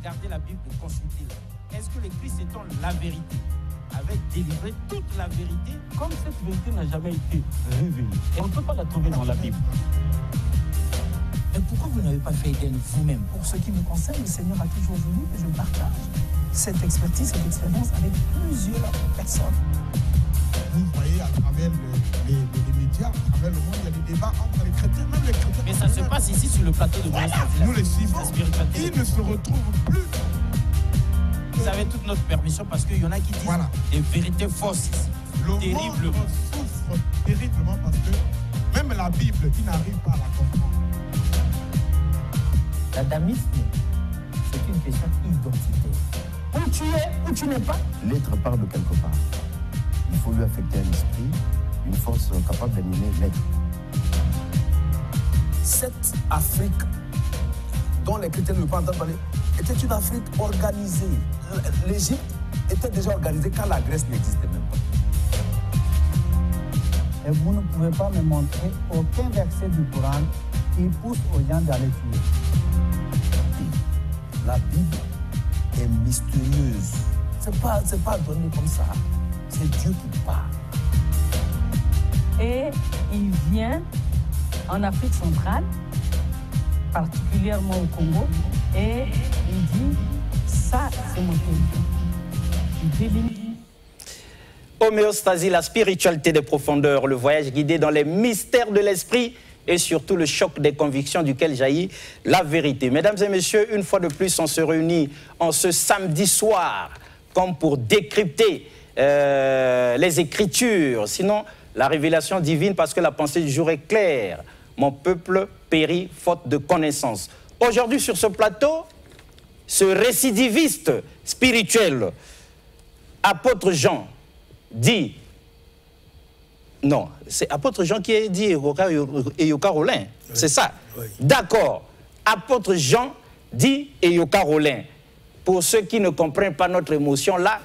regarder la Bible, de consulter. Est-ce que le Christ étant la vérité avait délivré toute la vérité? Comme cette vérité n'a jamais été révélée, et on ne peut pas la trouver dans la Bible. Mais pourquoi vous n'avez pas fait Éden vous-même? Pour ce qui me concerne, le Seigneur a toujours voulu que je partage cette expertise, cette expérience avec plusieurs personnes. Vous voyez à travers les médias, à travers le monde, il y a des débats entre les chrétiens, même les chrétiens. Mais ça se passe ici sur le plateau de voilà. Nous les suivons. Ils ne se retrouvent plus. Vous avez toute notre permission parce qu'il y en a qui disent des vérités fausses ici. Le monde souffre terriblement parce que même la Bible, qui n'arrive pas à la comprendre. L'adamisme, c'est une question identitaire. Où tu es, où tu n'es pas. L'être part de quelque part. Il faut lui affecter un esprit, une force capable d'animer l'être. Cette Afrique dont les chrétiens ne peuvent pas entendre parler était une Afrique organisée. L'Égypte était déjà organisée quand la Grèce n'existait même pas. Et vous ne pouvez pas me montrer aucun verset du Coran qui pousse aux gens d'aller tuer. La Bible est mystérieuse. C'est pas donné comme ça. C'est Dieu qui parle. Et il vient en Afrique centrale, particulièrement au Congo, et il dit, ça c'est mon territoire. Homéostasie, la spiritualité des profondeurs, le voyage guidé dans les mystères de l'esprit et surtout le choc des convictions duquel jaillit la vérité. Mesdames et messieurs, une fois de plus, on se réunit en ce samedi soir comme pour décrypter les Écritures, sinon la révélation divine, parce que la pensée du jour est claire. Mon peuple périt faute de connaissance. Aujourd'hui sur ce plateau, ce récidiviste spirituel, apôtre Jean, dit, non, c'est apôtre Jean qui est dit Eyoka Rolin, c'est ça, oui. D'accord, apôtre Jean dit Eyoka Rolin. Pour ceux qui ne comprennent pas notre émotion là,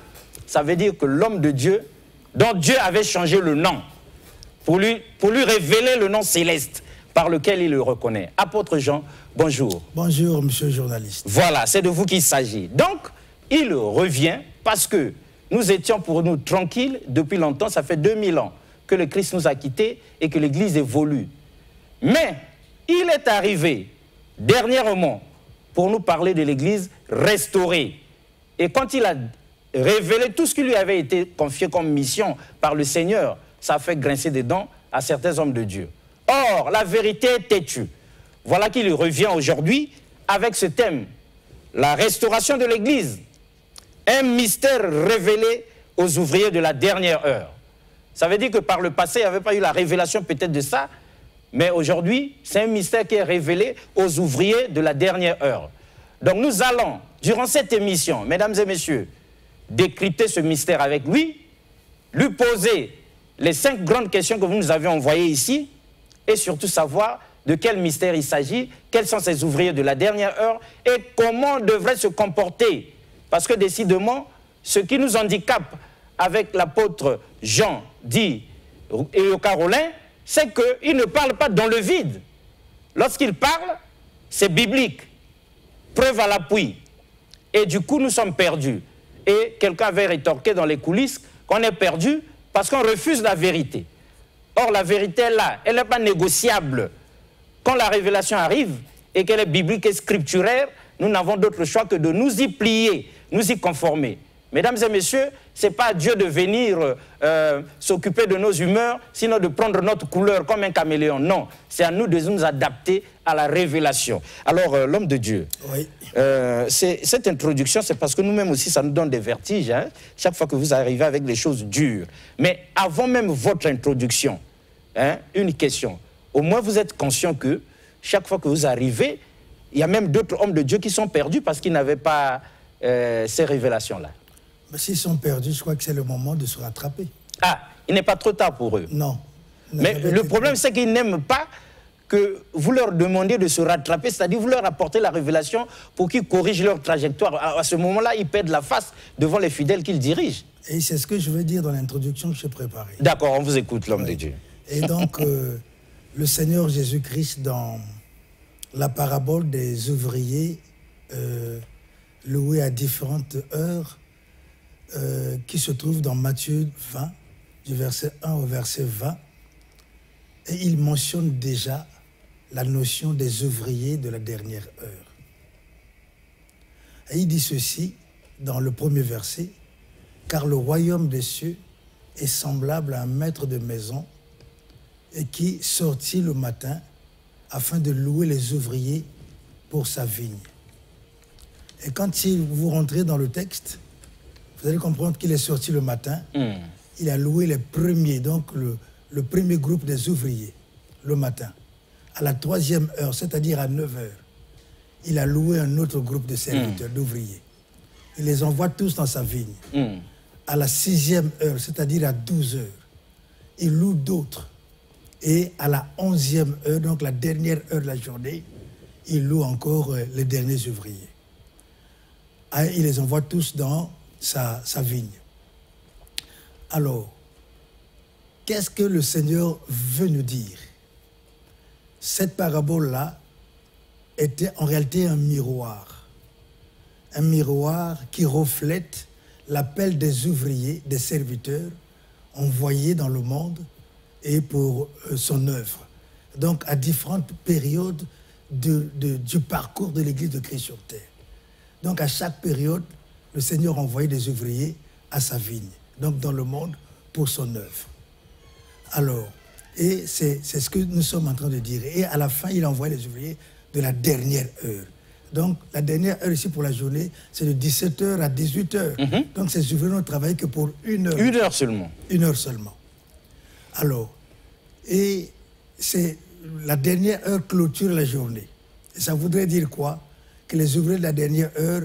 ça veut dire que l'homme de Dieu, dont Dieu avait changé le nom, pour lui révéler le nom céleste par lequel il le reconnaît. Apôtre Jean, bonjour. Bonjour, monsieur le journaliste. Voilà, c'est de vous qu'il s'agit. Donc, il revient parce que nous étions pour nous tranquilles depuis longtemps, ça fait 2000 ans que le Christ nous a quittés et que l'Église évolue. Mais il est arrivé dernièrement pour nous parler de l'Église restaurée. Et quand il a révélé tout ce qui lui avait été confié comme mission par le Seigneur, ça a fait grincer des dents à certains hommes de Dieu. Or, la vérité est têtue. Voilà qu'il revient aujourd'hui avec ce thème, la restauration de l'Église. Un mystère révélé aux ouvriers de la dernière heure. Ça veut dire que par le passé, il n'y avait pas eu la révélation peut-être de ça, mais aujourd'hui, c'est un mystère qui est révélé aux ouvriers de la dernière heure. Donc nous allons, durant cette émission, mesdames et messieurs, décrypter ce mystère avec lui, lui poser les 5 grandes questions que vous nous avez envoyées ici, et surtout savoir de quel mystère il s'agit, quels sont ces ouvriers de la dernière heure, et comment devraient se comporter. Parce que décidément, ce qui nous handicape avec l'apôtre Jean dit Eyoka Rolin, c'est qu'il ne parle pas dans le vide. Lorsqu'il parle, c'est biblique. Preuve à l'appui. Et du coup, nous sommes perdus. Et quelqu'un avait rétorqué dans les coulisses qu'on est perdu parce qu'on refuse la vérité. Or, la vérité est là. Elle n'est pas négociable. Quand la révélation arrive et qu'elle est biblique et scripturaire, nous n'avons d'autre choix que de nous y plier, nous y conformer. Mesdames et messieurs, ce n'est pas à Dieu de venir s'occuper de nos humeurs, sinon de prendre notre couleur comme un caméléon. Non, c'est à nous de nous adapter à la révélation. Alors, l'homme de Dieu, oui. Cette introduction, c'est parce que nous-mêmes aussi, ça nous donne des vertiges, hein, chaque fois que vous arrivez avec des choses dures. Mais avant même votre introduction, hein, une question. Au moins, vous êtes conscient que chaque fois que vous arrivez, il y a même d'autres hommes de Dieu qui sont perdus parce qu'ils n'avaient pas ces révélations-là. Mais s'ils sont perdus, je crois que c'est le moment de se rattraper. Ah, il n'est pas trop tard pour eux. Non. Mais le problème, c'est qu'ils n'aiment pas que vous leur demandiez de se rattraper, c'est-à-dire vous leur apportez la révélation pour qu'ils corrigent leur trajectoire. À ce moment-là, ils perdent la face devant les fidèles qu'ils dirigent. Et c'est ce que je veux dire dans l'introduction que j'ai préparée. D'accord, on vous écoute, l'homme de Dieu. Et donc, le Seigneur Jésus-Christ, dans la parabole des ouvriers, loué à différentes heures qui se trouvent dans Matthieu 20, du verset 1 au verset 20. Et il mentionne déjà la notion des ouvriers de la dernière heure. Et il dit ceci dans le premier verset, « Car le royaume des cieux est semblable à un maître de maison et qui sortit le matin afin de louer les ouvriers pour sa vigne. » Et quand vous rentrez dans le texte, vous allez comprendre qu'il est sorti le matin. Il a loué les premiers, donc le premier groupe des ouvriers, le matin. À la 3e heure, c'est-à-dire à 9 heures, il a loué un autre groupe de serviteurs, d'ouvriers. Il les envoie tous dans sa vigne. À la 6e heure, c'est-à-dire à 12 heures, il loue d'autres. Et à la 11e heure, donc la dernière heure de la journée, il loue encore les derniers ouvriers. Il les envoie tous dans sa vigne. Alors, qu'est-ce que le Seigneur veut nous dire? Cette parabole-là était en réalité un miroir qui reflète l'appel des ouvriers, des serviteurs envoyés dans le monde et pour son œuvre. Donc, à différentes périodes du parcours de l'Église de Christ sur terre. Donc, à chaque période, le Seigneur envoyait des ouvriers à sa vigne, donc dans le monde, pour son œuvre. Alors, et c'est ce que nous sommes en train de dire. Et à la fin, il envoie les ouvriers de la dernière heure. Donc, la dernière heure ici pour la journée, c'est de 17h à 18h. Donc, ces ouvriers n'ont travaillé que pour 1 heure. 1 heure seulement. 1 heure seulement. Alors, et c'est la dernière heure clôture la journée. Et ça voudrait dire quoi? Que les ouvriers de la dernière heure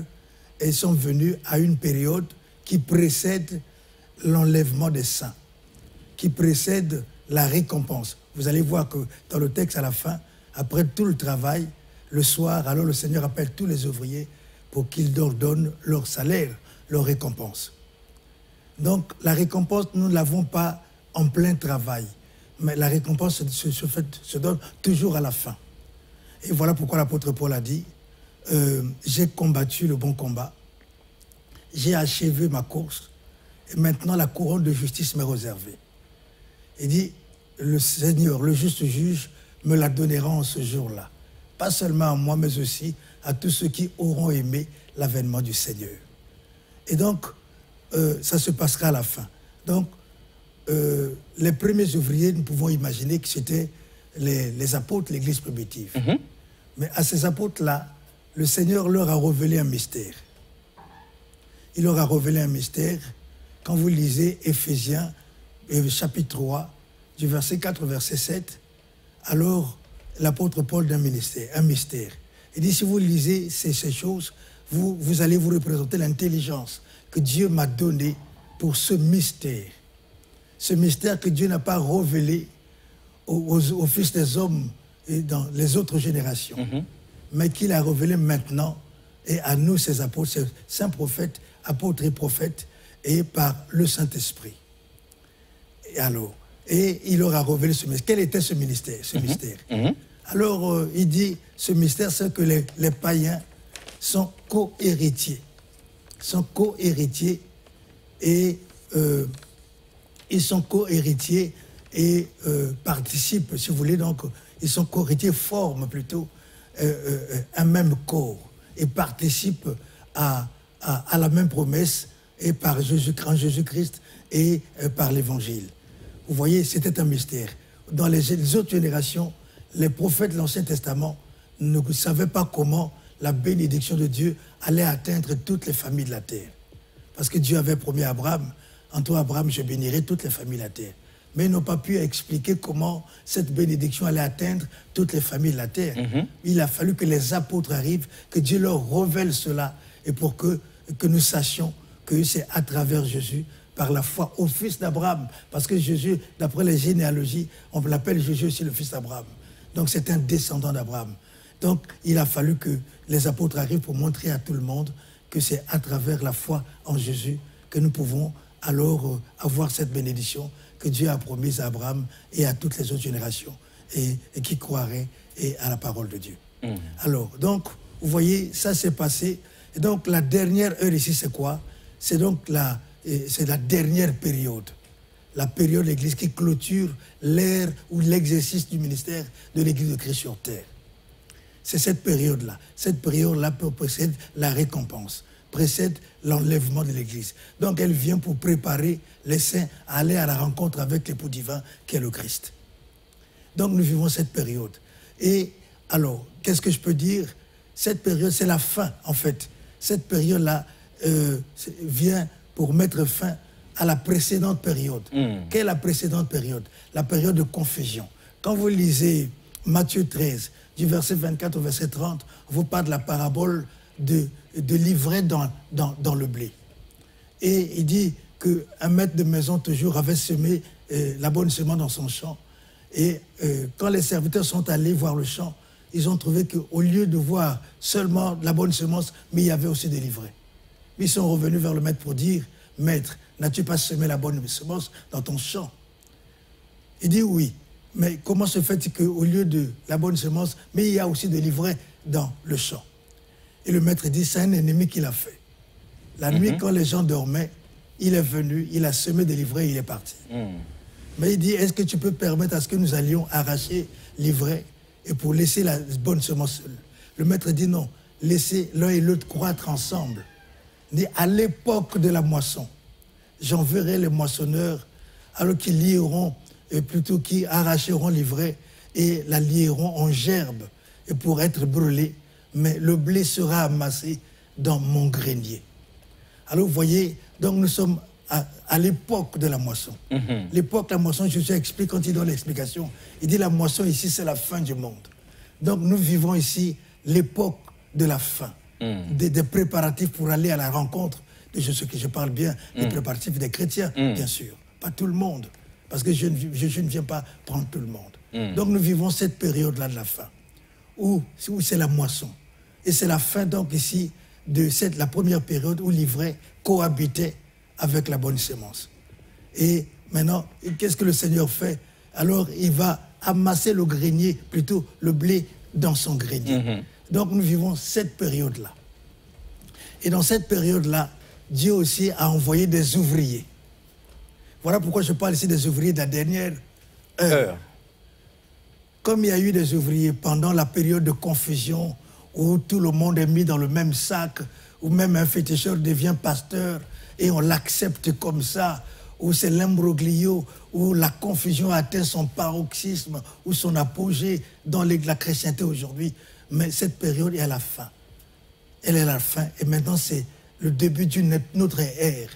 ils sont venus à une période qui précède l'enlèvement des saints, qui précède la récompense. Vous allez voir que dans le texte à la fin, après tout le travail, le soir, alors le Seigneur appelle tous les ouvriers pour qu'ils leur donnent leur salaire, leur récompense. Donc la récompense, nous ne l'avons pas en plein travail, mais la récompense se donne toujours à la fin. Et voilà pourquoi l'apôtre Paul a dit, j'ai combattu le bon combat, j'ai achevé ma course, et maintenant la couronne de justice m'est réservée. Il dit, le Seigneur, le juste juge, me la donnera en ce jour-là. Pas seulement à moi, mais aussi à tous ceux qui auront aimé l'avènement du Seigneur. Et donc, ça se passera à la fin. Donc, les premiers ouvriers, nous pouvons imaginer que c'était les apôtres, l'Église primitive. Mais à ces apôtres-là, le Seigneur leur a révélé un mystère. Il leur a révélé un mystère. Quand vous lisez Éphésiens, chapitre 3, du verset 4 au verset 7, alors l'apôtre Paul d'un mystère. Il dit, si vous lisez ces choses, vous allez vous représenter l'intelligence que Dieu m'a donnée pour ce mystère. Ce mystère que Dieu n'a pas révélé aux fils des hommes et dans les autres générations, mais qu'il a révélé maintenant et à nous, ses apôtres, ses saints prophètes, apôtres et prophètes, et par le Saint-Esprit. Et il leur a révélé ce mystère. Quel était ce mystère? Alors, il dit, ce mystère, c'est que les païens sont co-héritiers. Sont co-héritiers et ils sont co-héritiers et participent, si vous voulez, donc, ils sont co-héritiers, forment plutôt un même corps et participent à la même promesse et par Jésus-Christ et par l'Évangile. Vous voyez, c'était un mystère. Dans les autres générations, les prophètes de l'Ancien Testament ne savaient pas comment la bénédiction de Dieu allait atteindre toutes les familles de la terre. Parce que Dieu avait promis à Abraham, en toi Abraham, je bénirai toutes les familles de la terre. Mais ils n'ont pas pu expliquer comment cette bénédiction allait atteindre toutes les familles de la terre. Il a fallu que les apôtres arrivent, que Dieu leur révèle cela, et pour que nous sachions que c'est à travers Jésus, par la foi au fils d'Abraham. Parce que Jésus, d'après les généalogies, on l'appelle Jésus aussi le fils d'Abraham. Donc c'est un descendant d'Abraham. Donc il a fallu que les apôtres arrivent pour montrer à tout le monde que c'est à travers la foi en Jésus que nous pouvons alors avoir cette bénédiction que Dieu a promise à Abraham et à toutes les autres générations et qui croiraient à la parole de Dieu. Alors, donc, vous voyez, ça s'est passé Et donc la dernière heure ici, c'est quoi? C'est donc la dernière période. La période de l'Église qui clôture l'ère ou l'exercice du ministère de l'Église de Christ sur terre. C'est cette période-là. Cette période-là précède la récompense, précède l'enlèvement de l'Église. Donc elle vient pour préparer les saints à aller à la rencontre avec l'époux divin qui est le Christ. Donc nous vivons cette période. Et alors, qu'est-ce que je peux dire? Cette période, c'est la fin en fait. Cette période-là vient pour mettre fin à la précédente période. Quelle est la précédente période? La période de confusion. Quand vous lisez Matthieu 13, du verset 24 au verset 30, on vous parle de la parabole de l'ivraie dans le blé. Et il dit qu'un maître de maison toujours avait semé la bonne semence dans son champ. Et quand les serviteurs sont allés voir le champ, ils ont trouvé qu'au lieu de voir seulement la bonne semence, mais il y avait aussi de l'ivraie. Ils sont revenus vers le maître pour dire, « Maître, n'as-tu pas semé la bonne semence dans ton champ ?» Il dit oui, mais comment se fait-il qu'au lieu de la bonne semence, mais il y a aussi de l'ivraie dans le champ? Et le maître dit, c'est un ennemi qui l'a fait. La nuit, quand les gens dormaient, il est venu, il a semé de l'ivraie et il est parti. Mais il dit, est-ce que tu peux permettre à ce que nous allions arracher l'ivraie et pour laisser la bonne semence seule? Le maître dit non, laissez l'un et l'autre croître ensemble. Il dit, à l'époque de la moisson, j'enverrai les moissonneurs alors qu'ils lieront, plutôt qui arracheront l'ivraie et la lieront en gerbe et pour être brûlée, mais le blé sera amassé dans mon grenier. Alors vous voyez, donc nous sommes à l'époque de la moisson. L'époque de la moisson, Jésus explique quand il donne l'explication. Il dit la moisson ici, c'est la fin du monde. Donc nous vivons ici l'époque de la fin, des préparatifs pour aller à la rencontre de Jésus, que je parle bien, des préparatifs des chrétiens, bien sûr. Pas tout le monde, parce que je ne viens pas prendre tout le monde. Donc nous vivons cette période-là de la fin, où c'est la moisson. Et c'est la fin donc ici de la première période où l'ivraie cohabitait avec la bonne semence. Et maintenant, qu'est-ce que le Seigneur fait? Alors il va amasser le grenier, plutôt le blé dans son grenier. Donc nous vivons cette période-là. Et dans cette période-là, Dieu aussi a envoyé des ouvriers. Voilà pourquoi je parle ici des ouvriers de la dernière heure. Comme il y a eu des ouvriers pendant la période de confusion, où tout le monde est mis dans le même sac, où même un féticheur devient pasteur, et on l'accepte comme ça, où c'est l'imbroglio, où la confusion atteint son paroxysme, ou son apogée dans la chrétienté aujourd'hui. Mais cette période est à la fin. Elle est à la fin, et maintenant c'est le début d'une autre ère.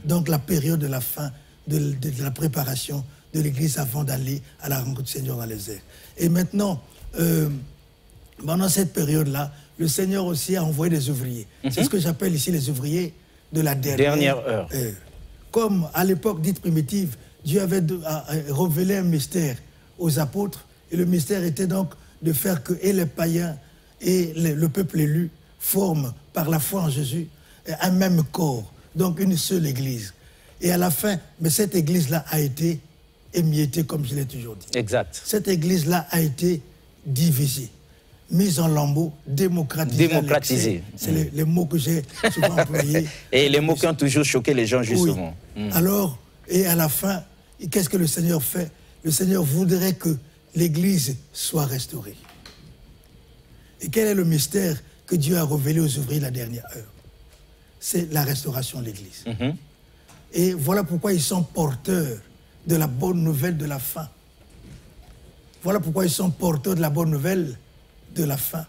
Donc la période de la fin, de la préparation de l'Église avant d'aller à la rencontre du Seigneur dans les airs. Et maintenant, pendant cette période-là, le Seigneur aussi a envoyé des ouvriers. C'est ce que j'appelle ici les ouvriers de la dernière heure. Comme à l'époque dite primitive, Dieu avait révélé un mystère aux apôtres, et le mystère était donc de faire que et les païens et le peuple élu forment par la foi en Jésus un même corps, donc une seule Église. Et à la fin, mais cette Église-là a été émiettée, comme je l'ai toujours dit. Exact. Cette Église-là a été divisée, mise en lambeaux, démocratisée. C'est les mots que j'ai souvent employés. Et les mots qui ont toujours choqué les gens, justement. Oui. Alors, et à la fin, qu'est-ce que le Seigneur fait? Le Seigneur voudrait que l'Église soit restaurée. Et quel est le mystère que Dieu a révélé aux ouvriers de la dernière heure? C'est la restauration de l'Église. Et voilà pourquoi ils sont porteurs de la bonne nouvelle de la fin. Voilà pourquoi ils sont porteurs de la bonne nouvelle de la fin.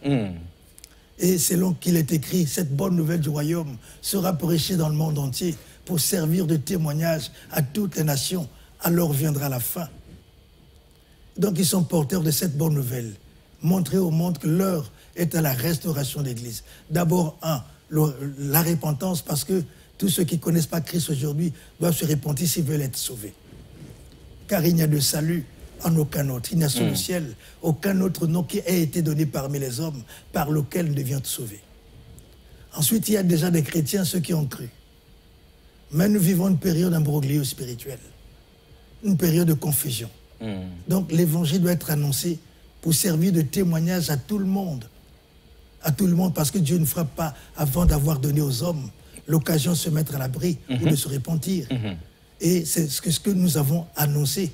Et selon qu'il est écrit, cette bonne nouvelle du royaume sera prêchée dans le monde entier pour servir de témoignage à toutes les nations. Alors viendra la fin. Donc ils sont porteurs de cette bonne nouvelle. Montrer au monde que l'heure est à la restauration de l'Église. D'abord, la repentance, parce que tous ceux qui ne connaissent pas Christ aujourd'hui doivent se repentir s'ils veulent être sauvés. Car il n'y a de salut en aucun autre. Il n'y a sous le ciel aucun autre nom qui ait été donné parmi les hommes par lequel nous devions être sauvés. Ensuite, il y a déjà des chrétiens, ceux qui ont cru. Mais nous vivons une période d'imbroglio spirituel, une période de confusion. Donc l'évangile doit être annoncé pour servir de témoignage à tout le monde, à tout le monde, parce que Dieu ne frappe pas avant d'avoir donné aux hommes l'occasion de se mettre à l'abri ou de se repentir. Et c'est ce que nous avons annoncé.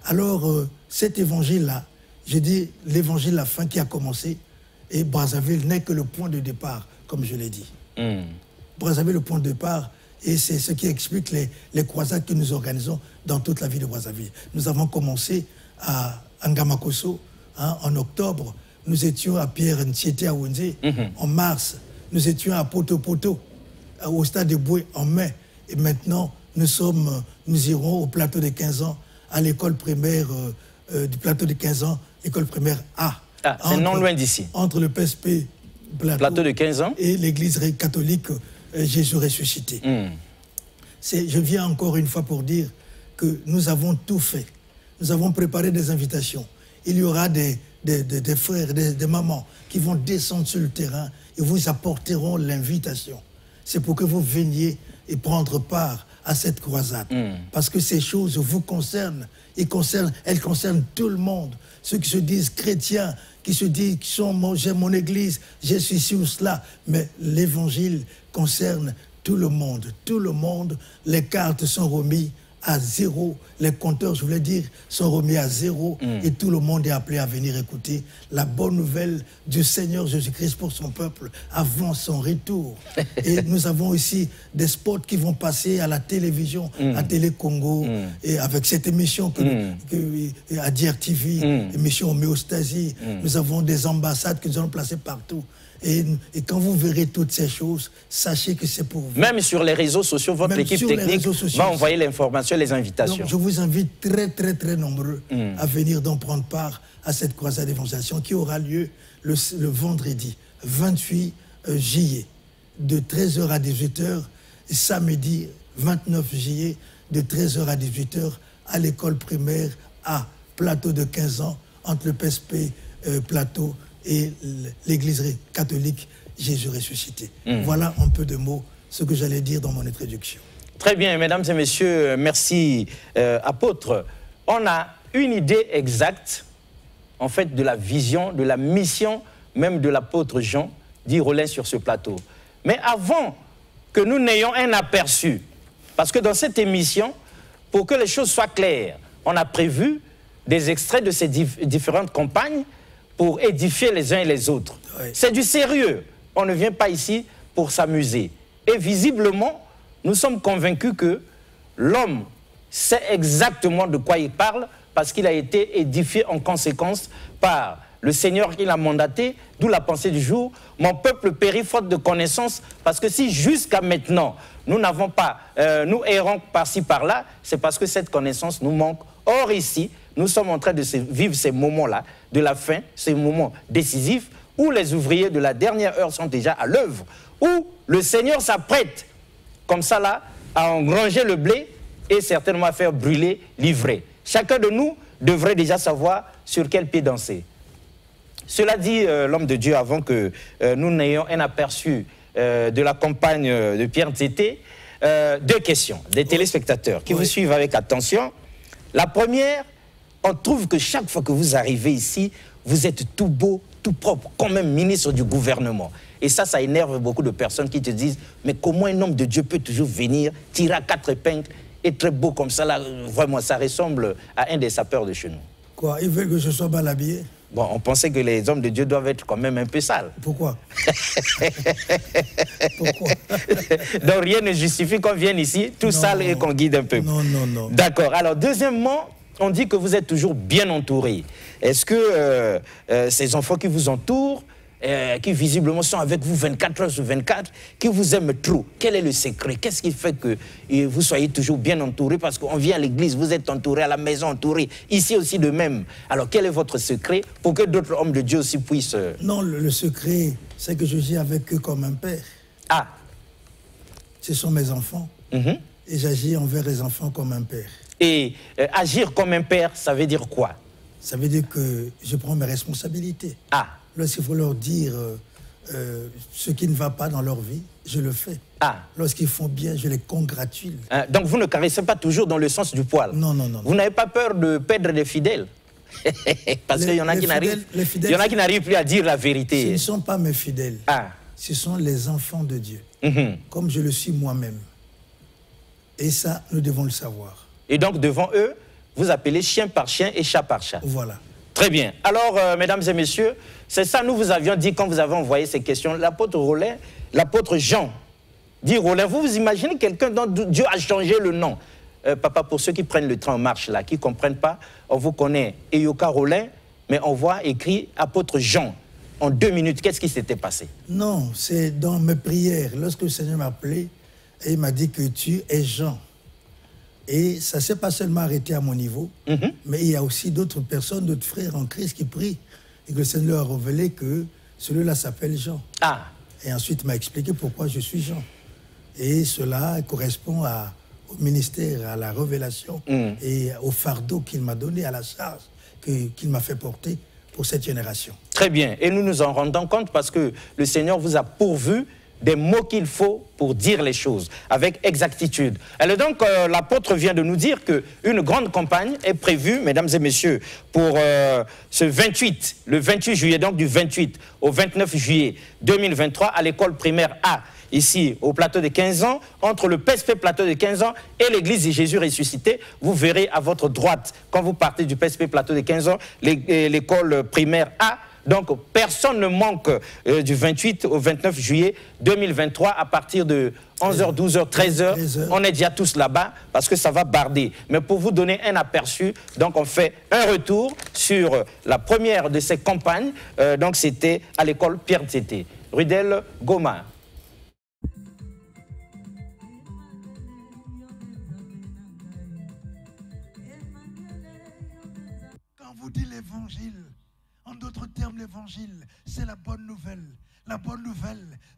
Alors, cet évangile-là, j'ai dit l'évangile, la fin qui a commencé, et Brazzaville n'est que le point de départ, comme je l'ai dit. Brazzaville, le point de départ, et c'est ce qui explique les croisades que nous organisons dans toute la ville de Brazzaville. Nous avons commencé à Ngamakoso, en octobre. Nous étions à Pierre-Ntiété à Wenze en mars. Nous étions à Poto-Poto, au stade de Boué en mai. Et maintenant, nous irons au plateau de 15 ans, à l'école primaire du plateau de 15 ans, l'école primaire A. Ah, c'est non loin d'ici. Entre le PSP plateau de 15 ans et l'église catholique Jésus ressuscité. Je viens encore une fois pour dire que nous avons tout fait. Nous avons préparé des invitations. Il y aura des frères, des mamans qui vont descendre sur le terrain et vous apporteront l'invitation. C'est pour que vous veniez et prendre part à cette croisade. Parce que ces choses vous concernent. Elles concernent tout le monde. Ceux qui se disent chrétiens, qui se disent j'ai mon église, je suis ci ou cela. Mais l'évangile concerne tout le monde. Tout le monde, les cartes sont remises à zéro. Les compteurs, je voulais dire, sont remis à zéro. Et tout le monde est appelé à venir écouter la bonne nouvelle du Seigneur Jésus-Christ pour son peuple avant son retour. Et nous avons aussi des spots qui vont passer à la télévision, à Télé Congo, et avec cette émission à DRTV, émission homéostasie. Nous avons des ambassades que nous allons placer partout. Et quand vous verrez toutes ces choses, sachez que c'est pour vous. Même sur les réseaux sociaux, votre équipe technique va envoyer l'information, les invitations. Donc, je vous invite très nombreux à venir donc prendre part à cette croisade d'évangélisation qui aura lieu le vendredi 28 juillet de 13h à 18h et samedi 29 juillet de 13h à 18h à l'école primaire à plateau de 15 ans entre le PSP plateau et l'église catholique Jésus ressuscité. Voilà un peu de mots, ce que j'allais dire dans mon introduction. Très bien, mesdames et messieurs, merci, apôtre. On a une idée exacte, en fait, de la vision, de la mission, même de l'apôtre Jean, dit Rollin sur ce plateau. Mais avant que nous n'ayons un aperçu, parce que dans cette émission, pour que les choses soient claires, on a prévu des extraits de ces différentes campagnes pour édifier les uns et les autres. Oui. C'est du sérieux. On ne vient pas ici pour s'amuser. Et visiblement, nous sommes convaincus que l'homme sait exactement de quoi il parle parce qu'il a été édifié en conséquence par le Seigneur qui l'a mandaté, d'où la pensée du jour. Mon peuple périt faute de connaissance, parce que si jusqu'à maintenant, nous n'avons pas, nous errons par-ci, par-là, c'est parce que cette connaissance nous manque. Or ici, nous sommes en train de vivre ces moments-là, de la fin, ces moments décisifs, où les ouvriers de la dernière heure sont déjà à l'œuvre, où le Seigneur s'apprête, comme ça là, à engranger le blé et certainement à faire brûler l'ivraie. Chacun de nous devrait déjà savoir sur quel pied danser. Cela dit, l'homme de Dieu, avant que nous n'ayons un aperçu de la campagne de Pierre Ntiété, deux questions des téléspectateurs qui vous suivent avec attention. La première, on trouve que chaque fois que vous arrivez ici, vous êtes tout beau, tout propre, comme un ministre du gouvernement. Et ça énerve beaucoup de personnes qui te disent « Mais comment un homme de Dieu peut toujours venir, tirer à 4 épingles, et très beau comme ça, là, vraiment, ça ressemble à un des sapeurs de chez nous. » Quoi, ils veulent que je sois mal habillé? Bon, on pensait que les hommes de Dieu doivent être quand même un peu sales. Pourquoi? Pourquoi? Donc rien ne justifie qu'on vienne ici tout sale et qu'on guide un peu. Non, non, non. D'accord. Alors, deuxièmement, on dit que vous êtes toujours bien entouré. Est-ce que ces enfants qui vous entourent, qui visiblement sont avec vous 24 heures sur 24, qui vous aiment trop, quel est le secret? Qu'est-ce qui fait que vous soyez toujours bien entouré? Parce qu'on vient à l'église, vous êtes entouré, à la maison entouré, ici aussi de même. Alors quel est votre secret pour que d'autres hommes de Dieu aussi puissent... Non, le secret, c'est que je vis avec eux comme un père. Ah. Ce sont mes enfants. Et j'agis envers les enfants comme un père. Et agir comme un père, ça veut dire quoi? Ça veut dire que je prends mes responsabilités. Ah. Lorsqu'il faut leur dire ce qui ne va pas dans leur vie, je le fais. Ah. Lorsqu'ils font bien, je les congratule. Donc vous ne caressez pas toujours dans le sens du poil? Non, non, non. Vous n'avez pas peur de perdre des fidèles? Parce qu'il y en a qui n'arrivent plus à dire la vérité. Ce ne sont pas mes fidèles. Ah. Ce sont les enfants de Dieu. Comme je le suis moi-même. Et ça, nous devons le savoir. Et donc, devant eux, vous appelez chien par chien et chat par chat. Voilà. Très bien. Alors, mesdames et messieurs, c'est ça, nous vous avions dit quand vous avez envoyé ces questions. L'apôtre Rollin, l'apôtre Jean, dit Rollin, vous imaginez quelqu'un dont Dieu a changé le nom. Papa, pour ceux qui prennent le train en marche là, qui ne comprennent pas, on vous connaît Eyoka Rollin, mais on voit écrit apôtre Jean. En 2 minutes, qu'est-ce qui s'était passé? Non, c'est dans mes prières. Lorsque le Seigneur m'a appelé, et il m'a dit que tu es Jean. Et ça ne s'est pas seulement arrêté à mon niveau, mais il y a aussi d'autres personnes, d'autres frères en Christ qui prient. Et que le Seigneur a révélé que celui-là s'appelle Jean. Ah. Et ensuite, il m'a expliqué pourquoi je suis Jean. Et cela correspond au ministère, à la révélation et au fardeau qu'il m'a donné, à la charge qu'il m'a fait porter pour cette génération. Très bien. Et nous nous en rendons compte parce que le Seigneur vous a pourvu des mots qu'il faut pour dire les choses avec exactitude. Alors donc, l'apôtre vient de nous dire qu'une grande campagne est prévue, mesdames et messieurs, pour ce 28, le 28 juillet, donc du 28 au 29 juillet 2023 à l'école primaire A, ici au plateau de 15 ans, entre le PSP plateau de 15 ans et l'église de Jésus ressuscité. Vous verrez à votre droite, quand vous partez du PSP plateau de 15 ans, l'école primaire A. Donc, personne ne manque du 28 au 29 juillet 2023 à partir de 11h, 12h, 13h. On est déjà tous là-bas parce que ça va barder. Mais pour vous donner un aperçu, donc on fait un retour sur la première de ces campagnes. Donc, c'était à l'école Pierre Tété. Rudel Goma. Quand vous dites l'évangile, en d'autres termes, l'évangile, c'est la bonne nouvelle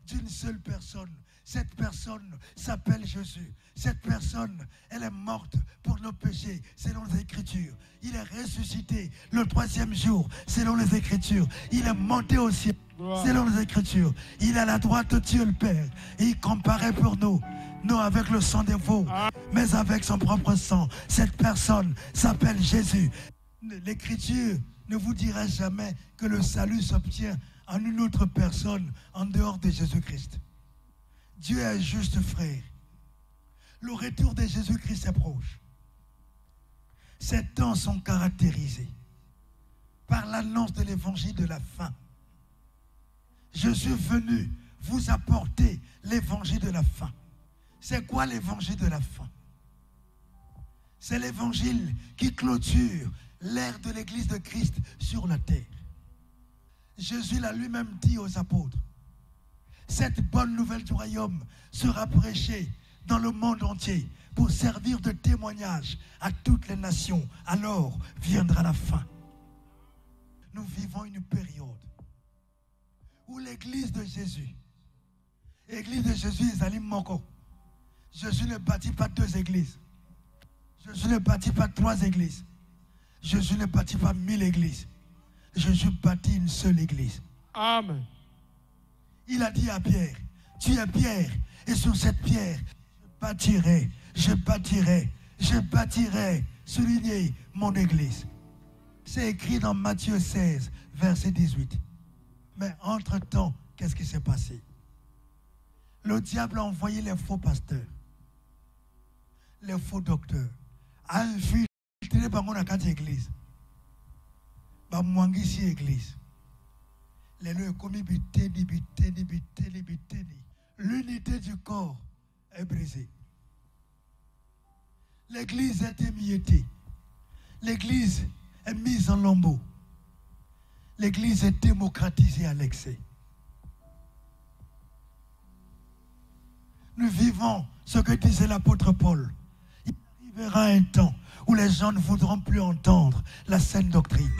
d'une seule personne. Cette personne s'appelle Jésus. Cette personne, elle est morte pour nos péchés, selon les Écritures. Il est ressuscité le 3e jour, selon les Écritures. Il est monté au ciel, selon les Écritures. Il est à la droite de Dieu le Père. Et il comparait pour nous, non avec le sang des veaux, mais avec son propre sang. Cette personne s'appelle Jésus. L'Écriture ne vous dira jamais que le salut s'obtient en une autre personne en dehors de Jésus-Christ. Dieu est juste, frère. Le retour de Jésus-Christ est proche. Ces temps sont caractérisés par l'annonce de l'évangile de la fin. Je suis venu vous apporter l'évangile de la fin. C'est quoi l'évangile de la fin? C'est l'évangile qui clôture l'ère de l'église de Christ sur la terre. Jésus l'a lui-même dit aux apôtres. Cette bonne nouvelle du royaume sera prêchée dans le monde entier pour servir de témoignage à toutes les nations. Alors viendra la fin. Nous vivons une période où l'église de Jésus, Isalim Moko, Jésus ne bâtit pas 2 églises. Jésus ne bâtit pas 3 églises. Jésus ne bâtit pas 1000 églises. Jésus bâtit une seule église. Amen. Il a dit à Pierre, tu es Pierre, et sur cette pierre, je bâtirai, soulignez mon église. C'est écrit dans Matthieu 16, verset 18. Mais entre-temps, qu'est-ce qui s'est passé? Le diable a envoyé les faux pasteurs, les faux docteurs, à infiltrer dans mon église. Église. L'unité du corps est brisée. L'église est émiettée. L'église est mise en lambeaux. L'église est démocratisée à l'excès. Nous vivons ce que disait l'apôtre Paul. Il arrivera un temps où les gens ne voudront plus entendre la saine doctrine.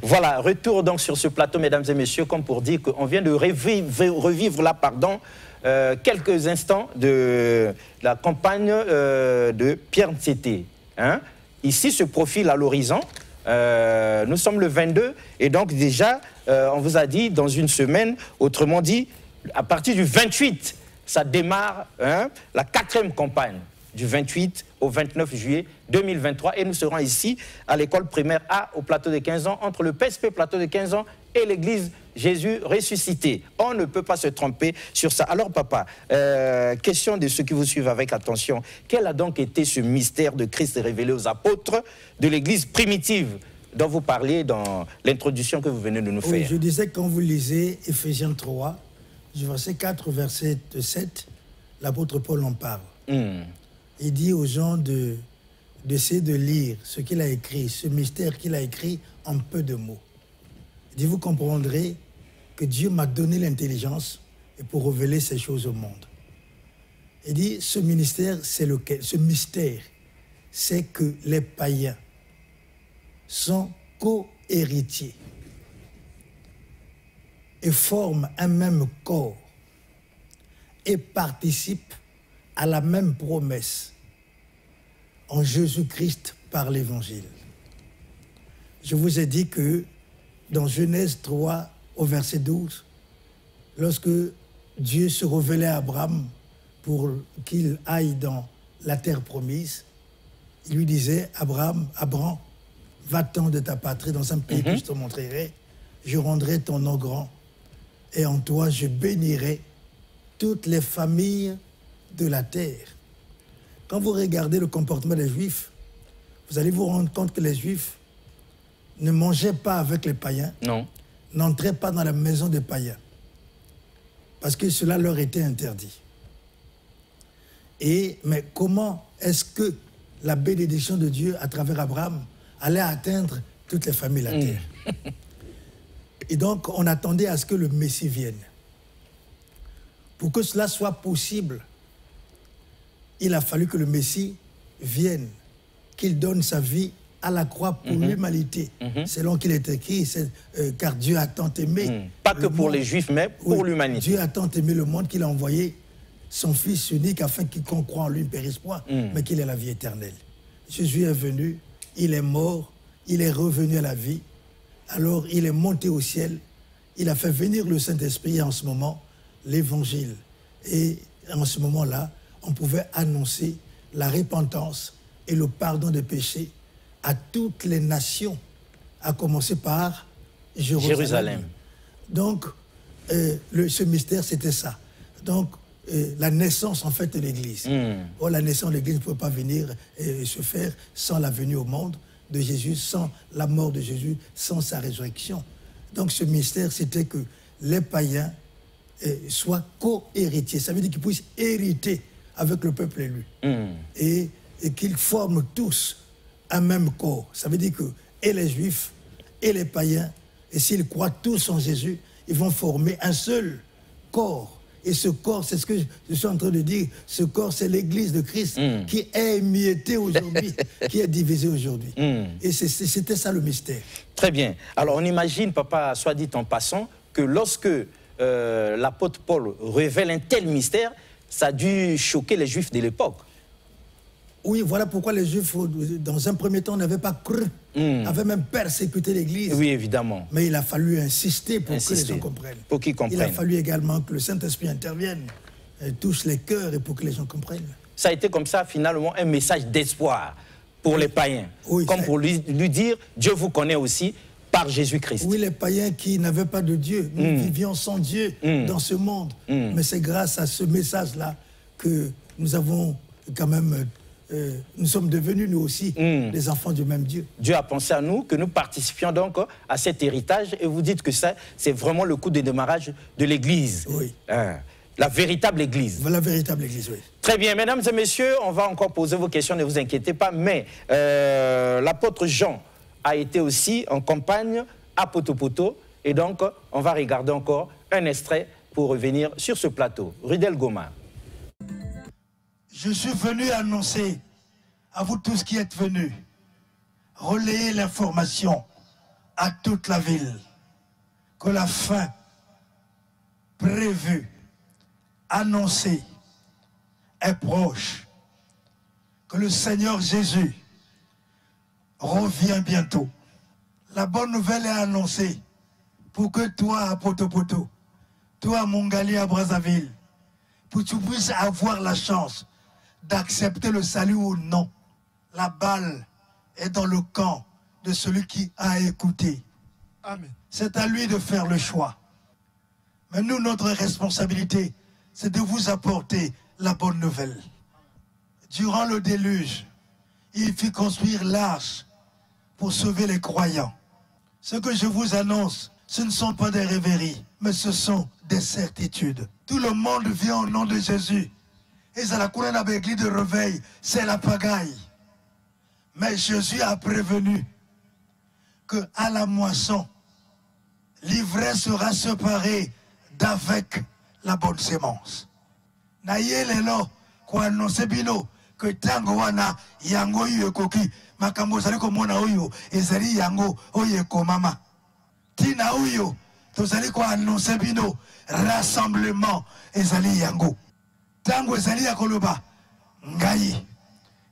Voilà, retour donc sur ce plateau, mesdames et messieurs, comme pour dire qu'on vient de revivre là, pardon, quelques instants de la campagne de Pierre Ntsete. Hein? Ici se profile à l'horizon. Nous sommes le 22 et donc déjà, on vous a dit dans une semaine, autrement dit, à partir du 28, ça démarre hein, la 4e campagne du 28 au 29 juillet 2023 et nous serons ici à l'école primaire A au plateau de 15 ans, entre le PSP plateau de 15 ans et l'église Jésus ressuscité. On ne peut pas se tromper sur ça. Alors papa, question de ceux qui vous suivent avec attention, quel a donc été ce mystère de Christ révélé aux apôtres de l'église primitive dont vous parliez dans l'introduction que vous venez de nous faire? Oui, je disais quand vous lisez Éphésiens 3, du verset 4 au verset 7, l'apôtre Paul en parle. Il dit aux gens d'essayer de lire ce qu'il a écrit, ce mystère qu'il a écrit en peu de mots. Il dit, vous comprendrez que Dieu m'a donné l'intelligence pour révéler ces choses au monde. Il dit, ce mystère, c'est que les païens sont co-héritiers et forment un même corps et participent à la même promesse en Jésus-Christ par l'Évangile. Je vous ai dit que dans Genèse 3, au verset 12, lorsque Dieu se révélait à Abraham pour qu'il aille dans la terre promise, il lui disait, Abraham, va-t'en de ta patrie dans un pays que je te montrerai, je rendrai ton nom grand, et en toi je bénirai toutes les familles de la terre. Quand vous regardez le comportement des Juifs, vous allez vous rendre compte que les Juifs ne mangeaient pas avec les païens, n'entraient pas dans la maison des païens, parce que cela leur était interdit. Mais comment est-ce que la bénédiction de Dieu à travers Abraham allait atteindre toutes les familles de la terre? Et donc, on attendait à ce que le Messie vienne. Pour que cela soit possible, il a fallu que le Messie vienne, qu'il donne sa vie à la croix pour l'humanité, selon qu'il est écrit, car Dieu a tant aimé. Pas que pour les Juifs, mais pour l'humanité. Dieu a tant aimé le monde qu'il a envoyé son Fils unique afin quiconque croit en lui ne périsse point, mais qu'il ait la vie éternelle. Jésus est venu, il est mort, il est revenu à la vie, alors il est monté au ciel, il a fait venir le Saint-Esprit en ce moment, l'Évangile. Et en ce moment-là, on pouvait annoncer la repentance et le pardon des péchés à toutes les nations, à commencer par Jérusalem. Donc, ce mystère, c'était ça. Donc, la naissance, en fait, de l'Église. La naissance de l'Église ne pouvait pas venir se faire sans la venue au monde de Jésus, sans la mort de Jésus, sans sa résurrection. Donc, ce mystère, c'était que les païens soient co-héritiers. Ça veut dire qu'ils puissent hériter avec le peuple élu. Et qu'ils forment tous un même corps. Ça veut dire que et les Juifs et les païens, et s'ils croient tous en Jésus, ils vont former un seul corps. Et ce corps, c'est ce que je suis en train de dire, ce corps, c'est l'Église de Christ qui est émiettée aujourd'hui, qui est divisée aujourd'hui. Et c'était ça le mystère. Très bien. Alors on imagine, papa, soit dit en passant, que lorsque l'apôtre Paul révèle un tel mystère, ça a dû choquer les Juifs de l'époque. Oui, voilà pourquoi les Juifs, dans un premier temps, n'avaient pas cru, avaient même persécuté l'Église. Oui, évidemment. Mais il a fallu insister pour que les gens comprennent. Pour qu'ils comprennent. Il a fallu également que le Saint-Esprit intervienne, touche les cœurs et pour que les gens comprennent. Ça a été comme ça, finalement, un message d'espoir pour les païens. Oui, comme pour lui dire, Dieu vous connaît aussi par Jésus-Christ. Oui, les païens qui n'avaient pas de Dieu. Nous vivions sans Dieu dans ce monde. Mais c'est grâce à ce message-là que nous avons quand même... nous sommes devenus, nous aussi, des enfants du même Dieu. Dieu a pensé à nous, que nous participions donc à cet héritage. Et vous dites que ça, c'est vraiment le coup de démarrage de l'Église. Oui. La véritable Église. La véritable Église, oui. Très bien, mesdames et messieurs, on va encore poser vos questions, ne vous inquiétez pas. Mais l'apôtre Jean a été aussi en campagne à Poto-Poto. Et donc, on va regarder encore un extrait pour revenir sur ce plateau. Ridel Goma. Je suis venu annoncer à vous tous qui êtes venus relayez l'information à toute la ville que la fin prévue, annoncée, est proche, que le Seigneur Jésus revient bientôt. La bonne nouvelle est annoncée pour que toi, à Poto-Poto, toi, à Mongali, à Brazzaville, pour que tu puisses avoir la chance d'accepter le salut ou non. La balle est dans le camp de celui qui a écouté. Amen. C'est à lui de faire le choix. Mais nous, notre responsabilité, c'est de vous apporter la bonne nouvelle. Durant le déluge, il fit construire l'arche pour sauver les croyants. Ce que je vous annonce, ce ne sont pas des rêveries, mais ce sont des certitudes. Tout le monde vient au nom de Jésus. Et c'est la couronne avec l'église de réveil, c'est la pagaille. Mais Jésus a prévenu qu'à la moisson, l'ivraie sera séparée d'avec la bonne sémence. Naye lelo ko annonce bino que tango wana yango yekoki makambo zali ko mona oyo ezali yango oyo komama. Tina oyo tozali ko annonce bino rassemblement ezali yango. Tango ezali ya koloba ngai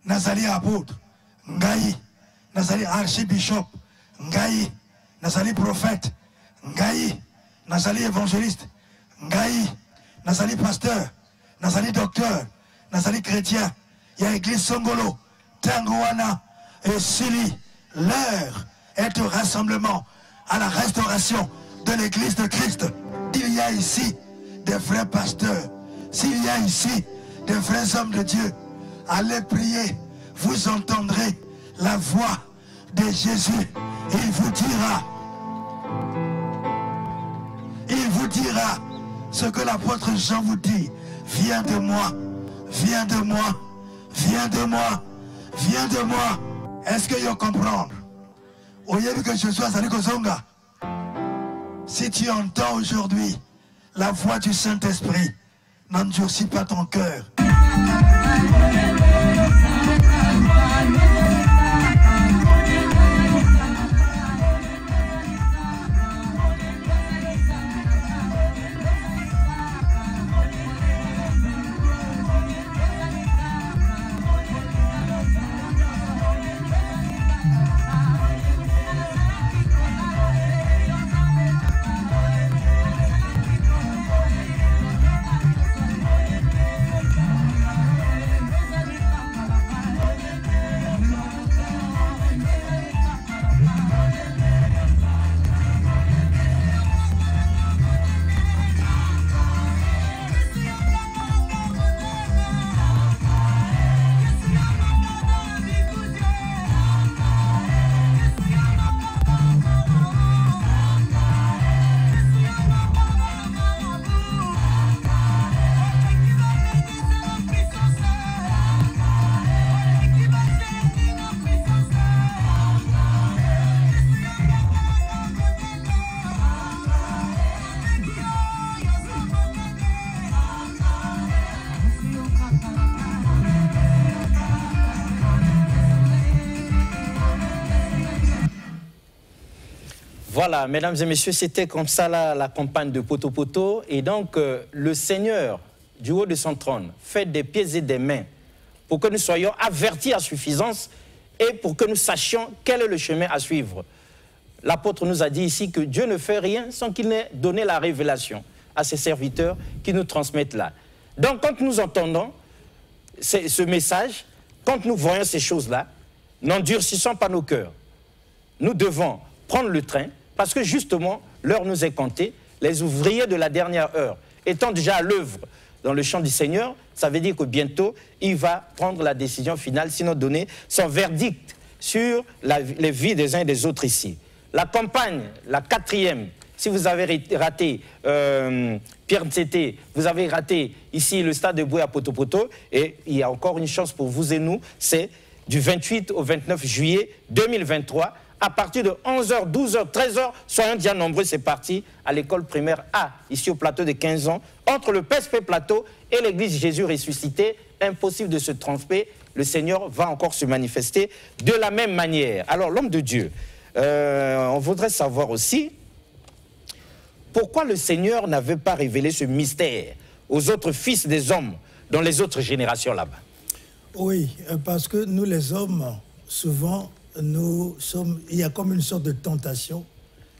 nazali apôtre, ngai nazali archibishop, ngai nazali prophète, ngai nazali évangéliste, ngai nazali pasteur, nazali docteur, nazali chrétien. Il y a église Songolo, Tangoana et Sili. L'heure est au rassemblement, à la restauration de l'église de Christ. Il y a ici des vrais pasteurs. S'il y a ici des vrais hommes de Dieu, allez prier, vous entendrez la voix de Jésus et il vous dira ce que l'apôtre Jean vous dit. Viens de moi, viens de moi, viens de moi, viens de moi. Est-ce que vous comprenez? Voyez que je sois à Kozonga. Si tu entends aujourd'hui la voix du Saint-Esprit, n'endurcis pas ton cœur. Voilà, mesdames et messieurs, c'était comme ça la campagne de Poto-Poto. Et donc, le Seigneur, du haut de son trône, fait des pieds et des mains pour que nous soyons avertis à suffisance et pour que nous sachions quel est le chemin à suivre. L'apôtre nous a dit ici que Dieu ne fait rien sans qu'il n'ait donné la révélation à ses serviteurs qui nous transmettent là. Donc, quand nous entendons ce message, quand nous voyons ces choses-là, n'endurcissons pas nos cœurs. Nous devons prendre le train, parce que justement, l'heure nous est comptée. Les ouvriers de la dernière heure étant déjà à l'œuvre dans le champ du Seigneur, ça veut dire que bientôt, il va prendre la décision finale, sinon donner son verdict sur les vies des uns et des autres ici. La campagne, la 4e, si vous avez raté Pierre Ntsete, vous avez raté ici le stade de Boué à Poto-Poto, et il y a encore une chance pour vous et nous, c'est du 28 au 29 juillet 2023, à partir de 11h, 12h, 13h, soyons déjà nombreux, c'est parti à l'école primaire A, ici au plateau de 15 ans, entre le PSP Plateau et l'église Jésus ressuscité, impossible de se tromper, le Seigneur va encore se manifester de la même manière. Alors, l'homme de Dieu, on voudrait savoir aussi pourquoi le Seigneur n'avait pas révélé ce mystère aux autres fils des hommes dans les autres générations là-bas. Oui, parce que nous les hommes, souvent, il y a comme une sorte de tentation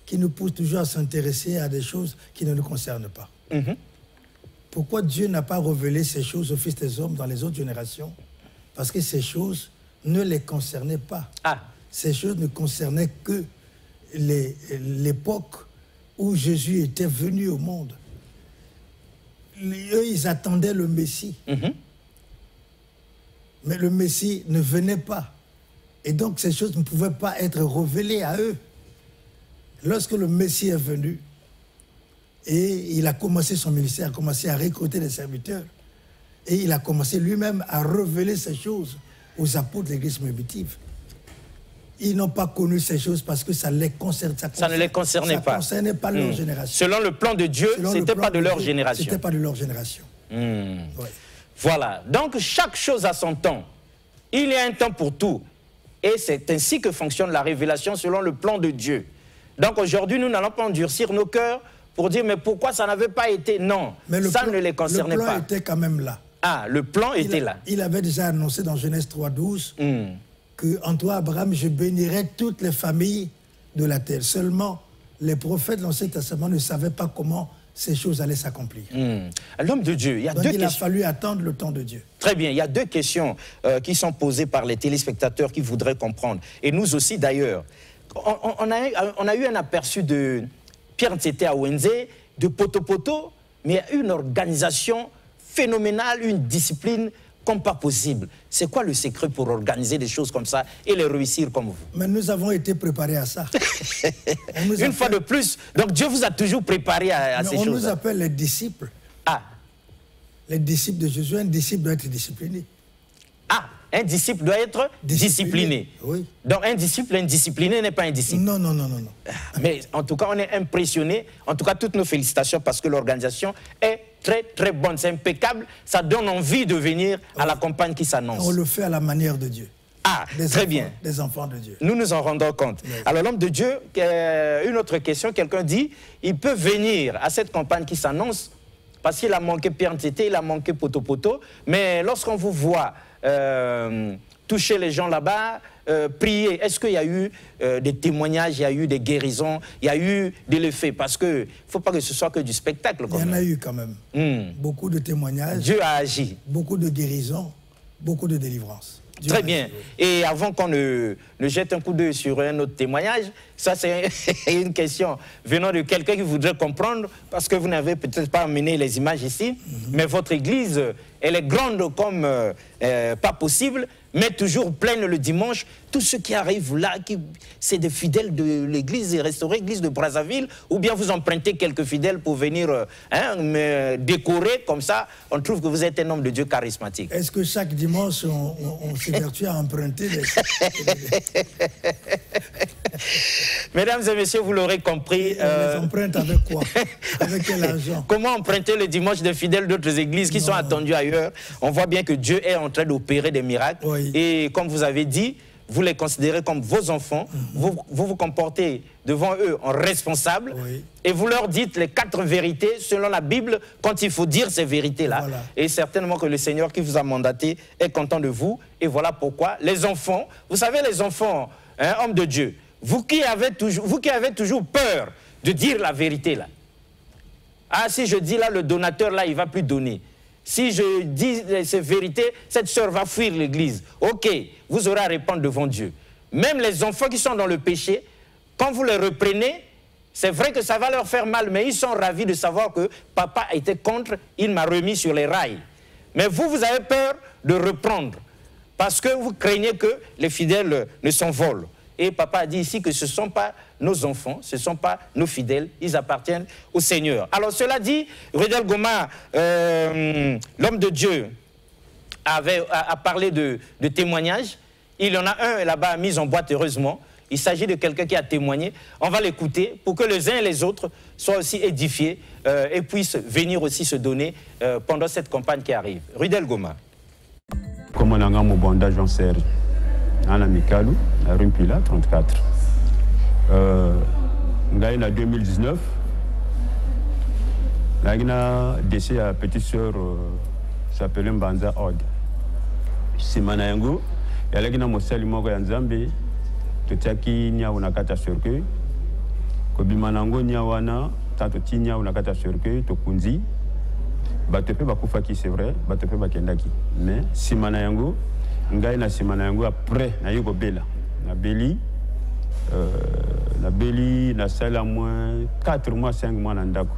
qui nous pousse toujours à s'intéresser à des choses qui ne nous concernent pas. Pourquoi Dieu n'a pas révélé ces choses aux fils des hommes dans les autres générations? Parce que ces choses ne les concernaient pas. Ces choses ne concernaient que l'époque où Jésus était venu au monde. Eux, ils attendaient le Messie. Mais le Messie ne venait pas. Et donc, ces choses ne pouvaient pas être révélées à eux. Lorsque le Messie est venu, et il a commencé son ministère, a commencé à recruter des serviteurs, et il a commencé lui-même à révéler ces choses aux apôtres de l'Église primitive. Ils n'ont pas connu ces choses parce que ça les concerne. Ça ne les concernait pas. Ça ne concernait pas leur génération. Selon le plan de Dieu, ce n'était pas de leur génération. C'était pas de leur génération. Ouais. Voilà. Donc, chaque chose a son temps. Il y a un temps pour tout. Et c'est ainsi que fonctionne la révélation selon le plan de Dieu. Donc, aujourd'hui, nous n'allons pas endurcir nos cœurs pour dire, mais pourquoi ça n'avait pas été? Non, mais ça ne les concernait pas. Le plan était quand même là. Ah, le plan était là. Il avait déjà annoncé dans Genèse 3:12 qu'en toi, Abraham, je bénirai toutes les familles de la terre. Seulement, les prophètes de l'Ancien Testament ne savaient pas comment ces choses allaient s'accomplir. L'homme de Dieu, il y a deux questions. Il a fallu attendre le temps de Dieu. Très bien, il y a deux questions qui sont posées par les téléspectateurs qui voudraient comprendre. Et nous aussi d'ailleurs. On a eu un aperçu de Pierre Ntsété à Wenze, de Poto-Poto, mais il y a une organisation phénoménale, une discipline comme pas possible. C'est quoi le secret pour organiser des choses comme ça et les réussir comme vous? Mais nous avons été préparés à ça. Une fois de plus, donc Dieu vous a toujours préparé à ces choses. On nous appelle les disciples. Les disciples de Jésus. Un disciple doit être discipliné. Un disciple doit être discipliné. Oui. Donc un disciple indiscipliné n'est pas un disciple. Non. Mais en tout cas, on est impressionné. En tout cas, toutes nos félicitations parce que l'organisation est très, très bonne. C'est impeccable. Ça donne envie de venir à la campagne qui s'annonce. On le fait à la manière de Dieu. Très bien. Des enfants de Dieu. Nous nous en rendons compte. Oui. Alors, l'homme de Dieu, une autre question. Quelqu'un dit, il peut venir à cette campagne qui s'annonce parce qu'il a manqué Pierre Ntsété, il a manqué Poto-Poto. Mais lorsqu'on vous voit toucher les gens là-bas, prier. Est-ce qu'il y a eu des témoignages, il y a eu des guérisons, il y a eu de l'effet? Parce qu'il ne faut pas que ce soit que du spectacle. Il y en a eu quand même. Beaucoup de témoignages. Dieu a agi. Beaucoup de guérisons, beaucoup de délivrances. Très bien. Et avant qu'on ne jette un coup d'œil sur un autre témoignage, ça c'est une question venant de quelqu'un qui voudrait comprendre, parce que vous n'avez peut-être pas amené les images ici, mais votre église, elle est grande comme pas possible, mais toujours pleine le dimanche. Tous ceux qui arrivent là, c'est des fidèles de l'église restaurée, l'église de Brazzaville, ou bien vous empruntez quelques fidèles pour venir me décorer, comme ça, on trouve que vous êtes un homme de Dieu charismatique. Est-ce que chaque dimanche, on s'évertue à emprunter des... Mesdames et messieurs, vous l'aurez compris. On les emprunte avec quoi? Avec quel argent? Comment emprunter le dimanche des fidèles d'autres églises qui sont attendus ailleurs? On voit bien que Dieu est en train d'opérer des miracles. Oui. Et comme vous avez dit, vous les considérez comme vos enfants. Vous vous comportez devant eux en responsable. Et vous leur dites les 4 vérités selon la Bible quand il faut dire ces vérités-là. Voilà. Et certainement que le Seigneur qui vous a mandaté est content de vous. Et voilà pourquoi les enfants, vous savez les enfants, hommes de Dieu, vous qui avez toujours peur de dire la vérité là. Ah, si je dis là, le donateur là, il ne va plus donner. Si je dis ces vérités, cette sœur va fuir l'église. Ok, vous aurez à répondre devant Dieu. Même les enfants qui sont dans le péché, quand vous les reprenez, c'est vrai que ça va leur faire mal, mais ils sont ravis de savoir que papa était contre, il m'a remis sur les rails. Mais vous, vous avez peur de reprendre, parce que vous craignez que les fidèles ne s'envolent. Et papa a dit ici que ce ne sont pas nos enfants, ce ne sont pas nos fidèles, ils appartiennent au Seigneur. Alors cela dit, Rudel Goma, l'homme de Dieu, a parlé de témoignages. Il y en a un là-bas mis en boîte heureusement. Il s'agit de quelqu'un qui a témoigné. On va l'écouter pour que les uns et les autres soient aussi édifiés et puissent venir aussi se donner pendant cette campagne qui arrive. Rudel Goma. Comme on a un bonda Jean Serge, en Amicalu, à Rumpila, 34. En 2019, il y a décès à petite sœur s'appelle Mbanza Od. C'est Manayango, il y a un mosali moko ya Nzambe, totiaki nya unakata cercueil. Kobimanango nya wana, tanto ti nya unakata cercueil, tokunzi. Batepe bakufaki c'est vrai, batepe bakendaki. Mais si Manayango, ngai na simana yango après na yiko bela. Na beli na sala moins 4 mois 5 mois na ndako.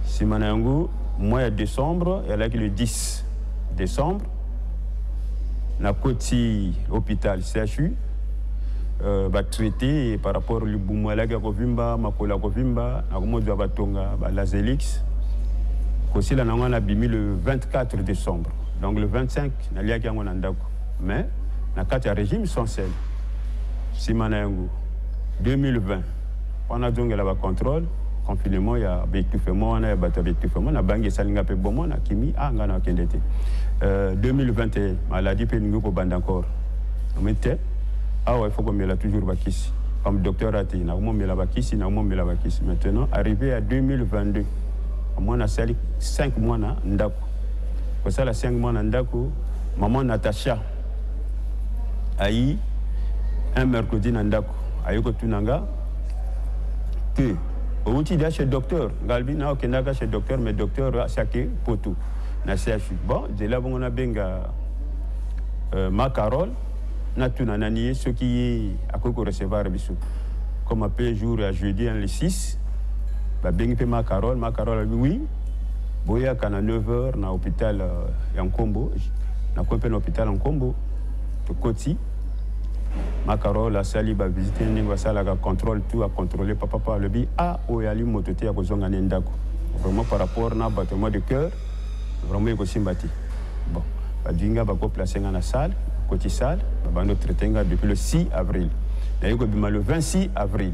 Simana yango mois de décembre, elle a le 10 décembre na koti hôpital CHU ba traité par rapport au bumwala ka kovimba makola kovimba na komozo batonga ba Lazelix. Kosi la nangana bimi le 24 décembre. Donc le 25, il y a un ndako. Mais, dans le régime sans sel, Simanayango, 2020, on a donc le contrôle, confinement, il y a étouffement, on a étouffement, on a bangé salinga pe bon, on a kimi, on a kendete. 2021, maladie pe n'ingo band encore. On mettait, ah ouais, il faut qu'on mette toujours bakisi. Comme docteur a dit, on a mis la bakisi, on a mis la bakisi. Maintenant, arrivé à 2022, on a sali 5 mois na ndako. Pour ça, la 5 mois Nandako, maman Natacha a eu un mercredi Nandako. A eu Tunanga que au outil de chez docteur, Galbi n'a aucun cas chez docteur, mais docteur a chaque poteau. Na CHU. Bon, de là, on a benga ma Carole, n'a tout nananié ce qui est à quoi recevoir bisou. Comme après jour à jeudi, le 6, benga ma Carole a dit oui. Boya kana 9h na hôpital ya Nkombo na kompe na hôpital en Nkombo to Koti Makarol a sali ba visiter ndingo sala ka contrôle tout à contrôler papa le bi a oyali mototé ya kozonga ndako vraiment par rapport na battement de cœur vraiment iko simbati bon ba dinga ba ko placer na salle Koti salle ba bando traitenga depuis le 6 avril na yiko bima le 26 avril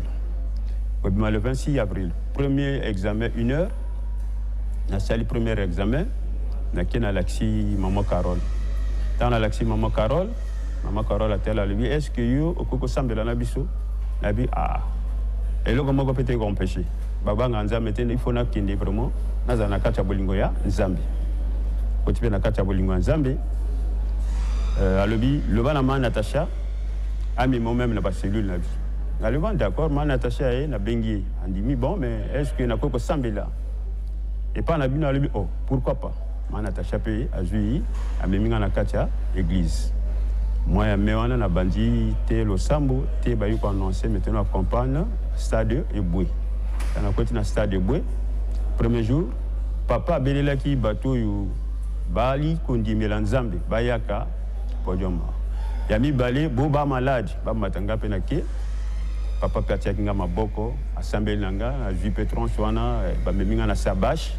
bima le 26 avril premier examen 1 heure. Na sali premier examen, na kena laxi maman Carole. Dans la laxi maman Carole a tel à lui, est-ce que yo okoko sambela na biso? Na bi ah. Et là comment peut être empêché? Baba nganza metene il faut na kinde vraiment na za na kacha bolingo ya Nzambe. Kotipe na kacha bolingo ya Nzambe. Alobi le bana ma Natacha a mis moi-même na ba cellule na biso. Na le ban d'accord, ma Natacha e na bengi andimi bon mais est-ce que na koko sambela? Et pas na bina lebi oh pourquoi pas ma Natacha pe azui a meminga na katia église moi ya mewana na bandi te lo sambo te ba yuko annoncer maintenant campagne stade Eboué na côté na stade Eboué premier jour papa belela ki bato yu bali kondimela Nzambe bayaka podium ya mi balé bo ba malade ba matanga pe na ke papa katia kinga maboko assemblée nanga na ju petron swana ba meminga na sabash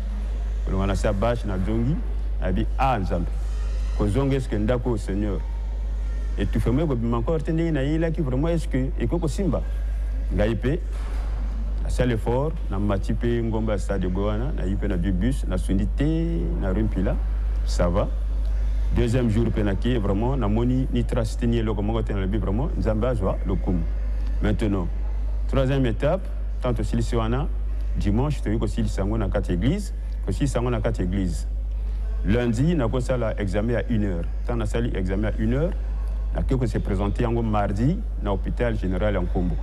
on a sabash na dongi abi a Nzambe kozonga est-ce que ndako Seigneur et tu fais moi ko bima encore tendingi na yila ki vraiment est-ce que ekoko simba ngaipe na salle fort na matipe ngomba stade Boana na yipe na du bus na sundité na Rumpila ça va deuxième jour penaki vraiment na moni ni trastini le comment ten le bi vraiment Nzambe azwa le kum. Maintenant, troisième étape, tant aussi le Siwana, dimanche, tu as aussi le sango dans 4 églises, aussi le sango dans 4 églises. Lundi, on a commencé l'examen à 1h. Tant on a sali examen à 1h, on a que s'est présenté en mardi dans l'hôpital général en Combo.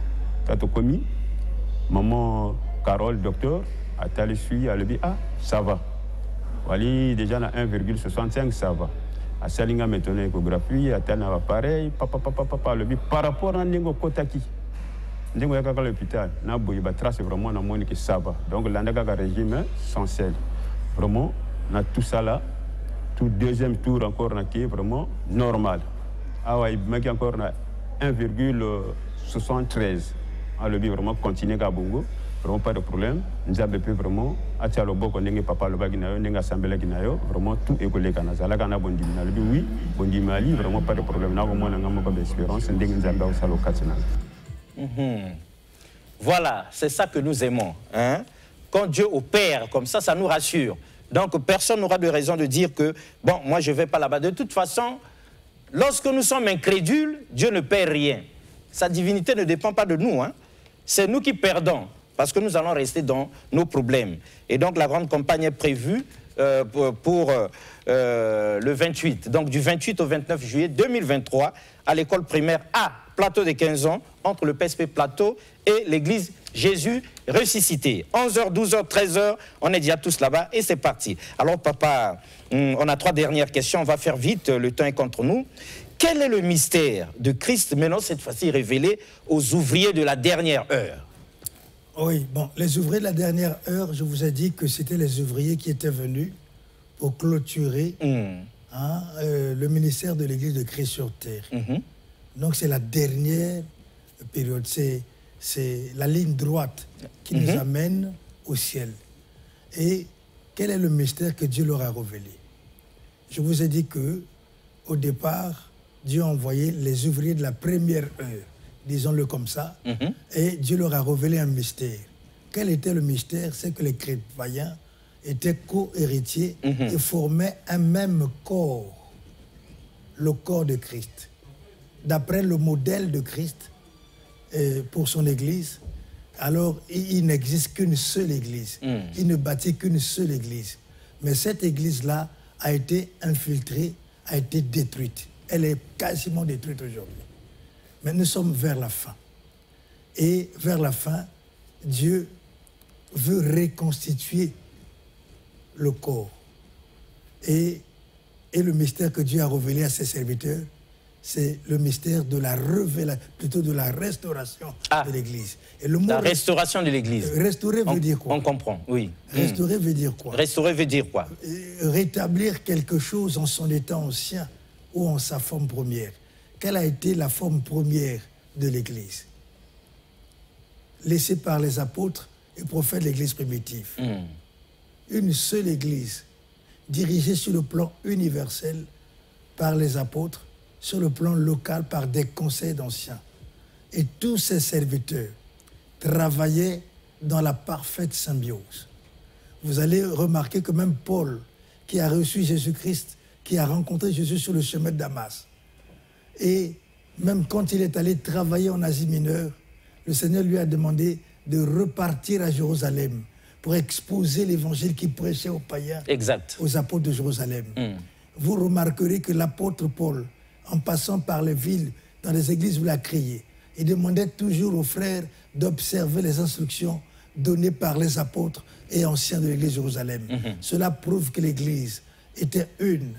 Tant on commis, maman Carole, docteur, a tali suivi, elle a dit ah, ça va. Voilà, déjà à 1,65, ça va. À Salinga maintenant échographie, à tel appareil, papa, le but par rapport à Ndingo Kotaki. Ndingo Yaka l'hôpital, na boy trace vraiment na moni que ça va. Donc l'andaka régime sans sel. Vraiment, on a tout ça là, tout deuxième tour encore na qui est vraiment normal. Ah ouais, mec encore na 1,73. Ah le but vraiment continuer à Bongo. Vraiment pas de problème. Nous avons pu vraiment attirer le bon qu'on papa le baginayo, n'enga assemblée ginayo, vraiment tout est collé canasa. Là quand on a bondi na le oui, bondi mali vraiment pas de problème. Là vraiment on a un peu d'espérance. N'enga nzamba au salo katina. Voilà, c'est ça que nous aimons. Hein? Quand Dieu opère comme ça nous rassure. Donc personne n'aura de raison de dire que, bon, moi je ne vais pas là-bas. De toute façon, lorsque nous sommes incrédules, Dieu ne perd rien. Sa divinité ne dépend pas de nous, hein. C'est nous qui perdons, parce que nous allons rester dans nos problèmes. Et donc la grande campagne est prévue pour le 28, donc du 28 au 29 juillet 2023, à l'école primaire A, Plateau des 15 ans, entre le PSP Plateau et l'église Jésus ressuscité. 11h, 12h, 13h, on est déjà tous là-bas et c'est parti. Alors papa, on a 3 dernières questions, on va faire vite, le temps est contre nous. Quel est le mystère de Christ, maintenant cette fois-ci révélé aux ouvriers de la dernière heure? Oui, bon, les ouvriers de la dernière heure, je vous ai dit que c'était les ouvriers qui étaient venus pour clôturer le ministère de l'Église de Christ sur terre. Donc c'est la dernière période, c'est la ligne droite qui nous amène au ciel. Et quel est le mystère que Dieu leur a révélé? Je vous ai dit que au départ, Dieu a envoyé les ouvriers de la première heure, disons-le comme ça, et Dieu leur a révélé un mystère. Quel était le mystère? C'est que les chrétiens étaient co-héritiers et formaient un même corps, le corps de Christ. D'après le modèle de Christ pour son Église, alors il n'existe qu'une seule Église. Il ne bâtit qu'une seule Église. Mais cette Église-là a été infiltrée, a été détruite. Elle est quasiment détruite aujourd'hui. Mais nous sommes vers la fin. Et vers la fin, Dieu veut reconstituer le corps. Et le mystère que Dieu a révélé à ses serviteurs, c'est le mystère de la révélation, plutôt de la restauration de l'Église. Et le mot la restauration de l'Église. Restaurer veut dire quoi? On comprend, oui. Restaurer veut dire quoi? Restaurer veut dire quoi? Rétablir quelque chose en son état ancien ou en sa forme première. Quelle a été la forme première de l'Église? Laissée par les apôtres et prophètes de l'Église primitive. Une seule Église, dirigée sur le plan universel par les apôtres, sur le plan local par des conseils d'anciens. Et tous ces serviteurs travaillaient dans la parfaite symbiose. Vous allez remarquer que même Paul, qui a reçu Jésus-Christ, qui a rencontré Jésus sur le chemin de Damas, et même quand il est allé travailler en Asie mineure, le Seigneur lui a demandé de repartir à Jérusalem pour exposer l'évangile qu'il prêchait aux païens, aux apôtres de Jérusalem. Vous remarquerez que l'apôtre Paul, en passant par les villes, dans les églises où il a crié, il demandait toujours aux frères d'observer les instructions données par les apôtres et anciens de l'église de Jérusalem. Cela prouve que l'église était une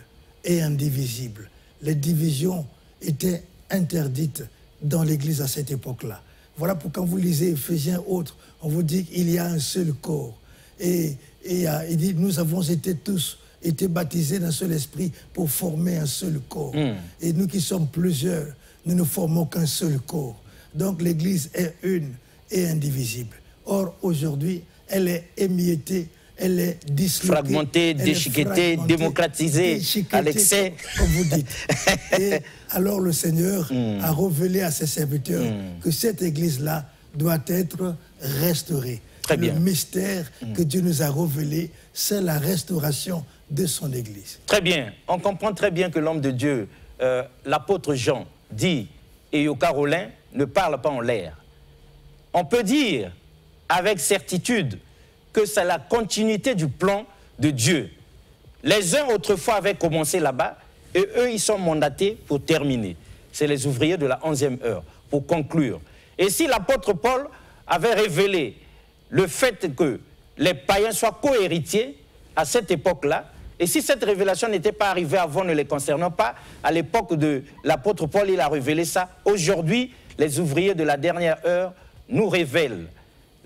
et indivisible. Les divisions étaient interdites dans l'église à cette époque-là. Voilà pourquoi quand vous lisez Éphésiens autres, on vous dit qu'il y a un seul corps. Et il dit, nous avons été baptisés d'un seul esprit pour former un seul corps. Et nous qui sommes plusieurs, nous ne formons qu'un seul corps. Donc l'église est une et indivisible. Or, aujourd'hui, elle est émiettée, elle est disloquée, fragmentée, déchiquetée, démocratisée, à l'excès. Comme vous dites. Et alors le Seigneur a révélé à ses serviteurs que cette église-là doit être restaurée. Le mystère que Dieu nous a révélé, c'est la restauration de son église. Très bien. On comprend très bien que l'homme de Dieu, l'apôtre Jean, dit et au Carolin ne parle pas en l'air. On peut dire avec certitude que c'est la continuité du plan de Dieu. Les uns autrefois avaient commencé là-bas et eux, ils sont mandatés pour terminer. C'est les ouvriers de la 11e heure, pour conclure. Et si l'apôtre Paul avait révélé le fait que les païens soient co-héritiers à cette époque-là, et si cette révélation n'était pas arrivée avant, ne les concernant pas, à l'époque de l'apôtre Paul, il a révélé ça. Aujourd'hui, les ouvriers de la dernière heure nous révèlent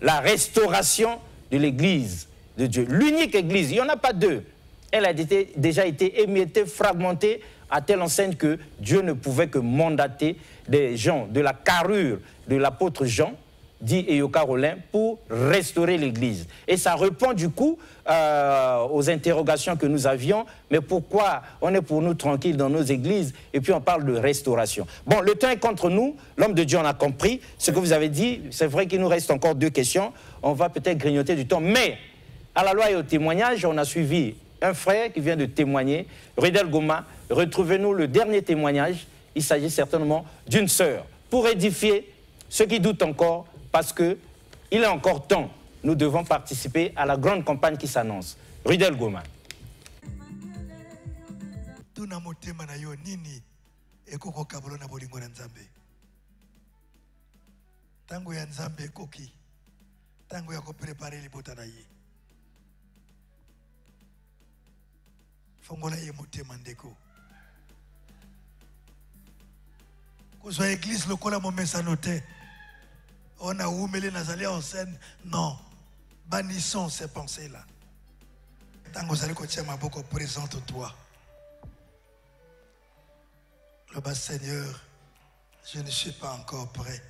la restauration de l'église de Dieu. L'unique église, il n'y en a pas deux. Elle a déjà été émiettée, fragmentée, à telle enseigne que Dieu ne pouvait que mandater des gens de la carrure de l'apôtre Jean, dit Eyo-Carolin, pour restaurer l'église. Et ça répond du coup aux interrogations que nous avions, mais pourquoi on est pour nous tranquilles dans nos églises et puis on parle de restauration. Bon, le temps est contre nous, l'homme de Dieu en a compris, ce que vous avez dit, c'est vrai qu'il nous reste encore 2 questions, on va peut-être grignoter du temps, mais à la loi et au témoignage, on a suivi un frère qui vient de témoigner, Ridel Goma. Retrouvez-nous le dernier témoignage. Il s'agit certainement d'une sœur. Pour édifier ceux qui doutent encore, parce qu'il est encore temps, nous devons participer à la grande campagne qui s'annonce. Ridel Goma. Tango ya Nzambe koki, tango ya ko préparer les botanaye. Fongola ye motema ndeko. Kozwa église lokola momesa noté. On a oumeli nazali en scène. Non. Bannissons ces pensées-là. Tango zali ko tia maboko, présente-toi. Le bas Seigneur, je ne suis pas encore prêt.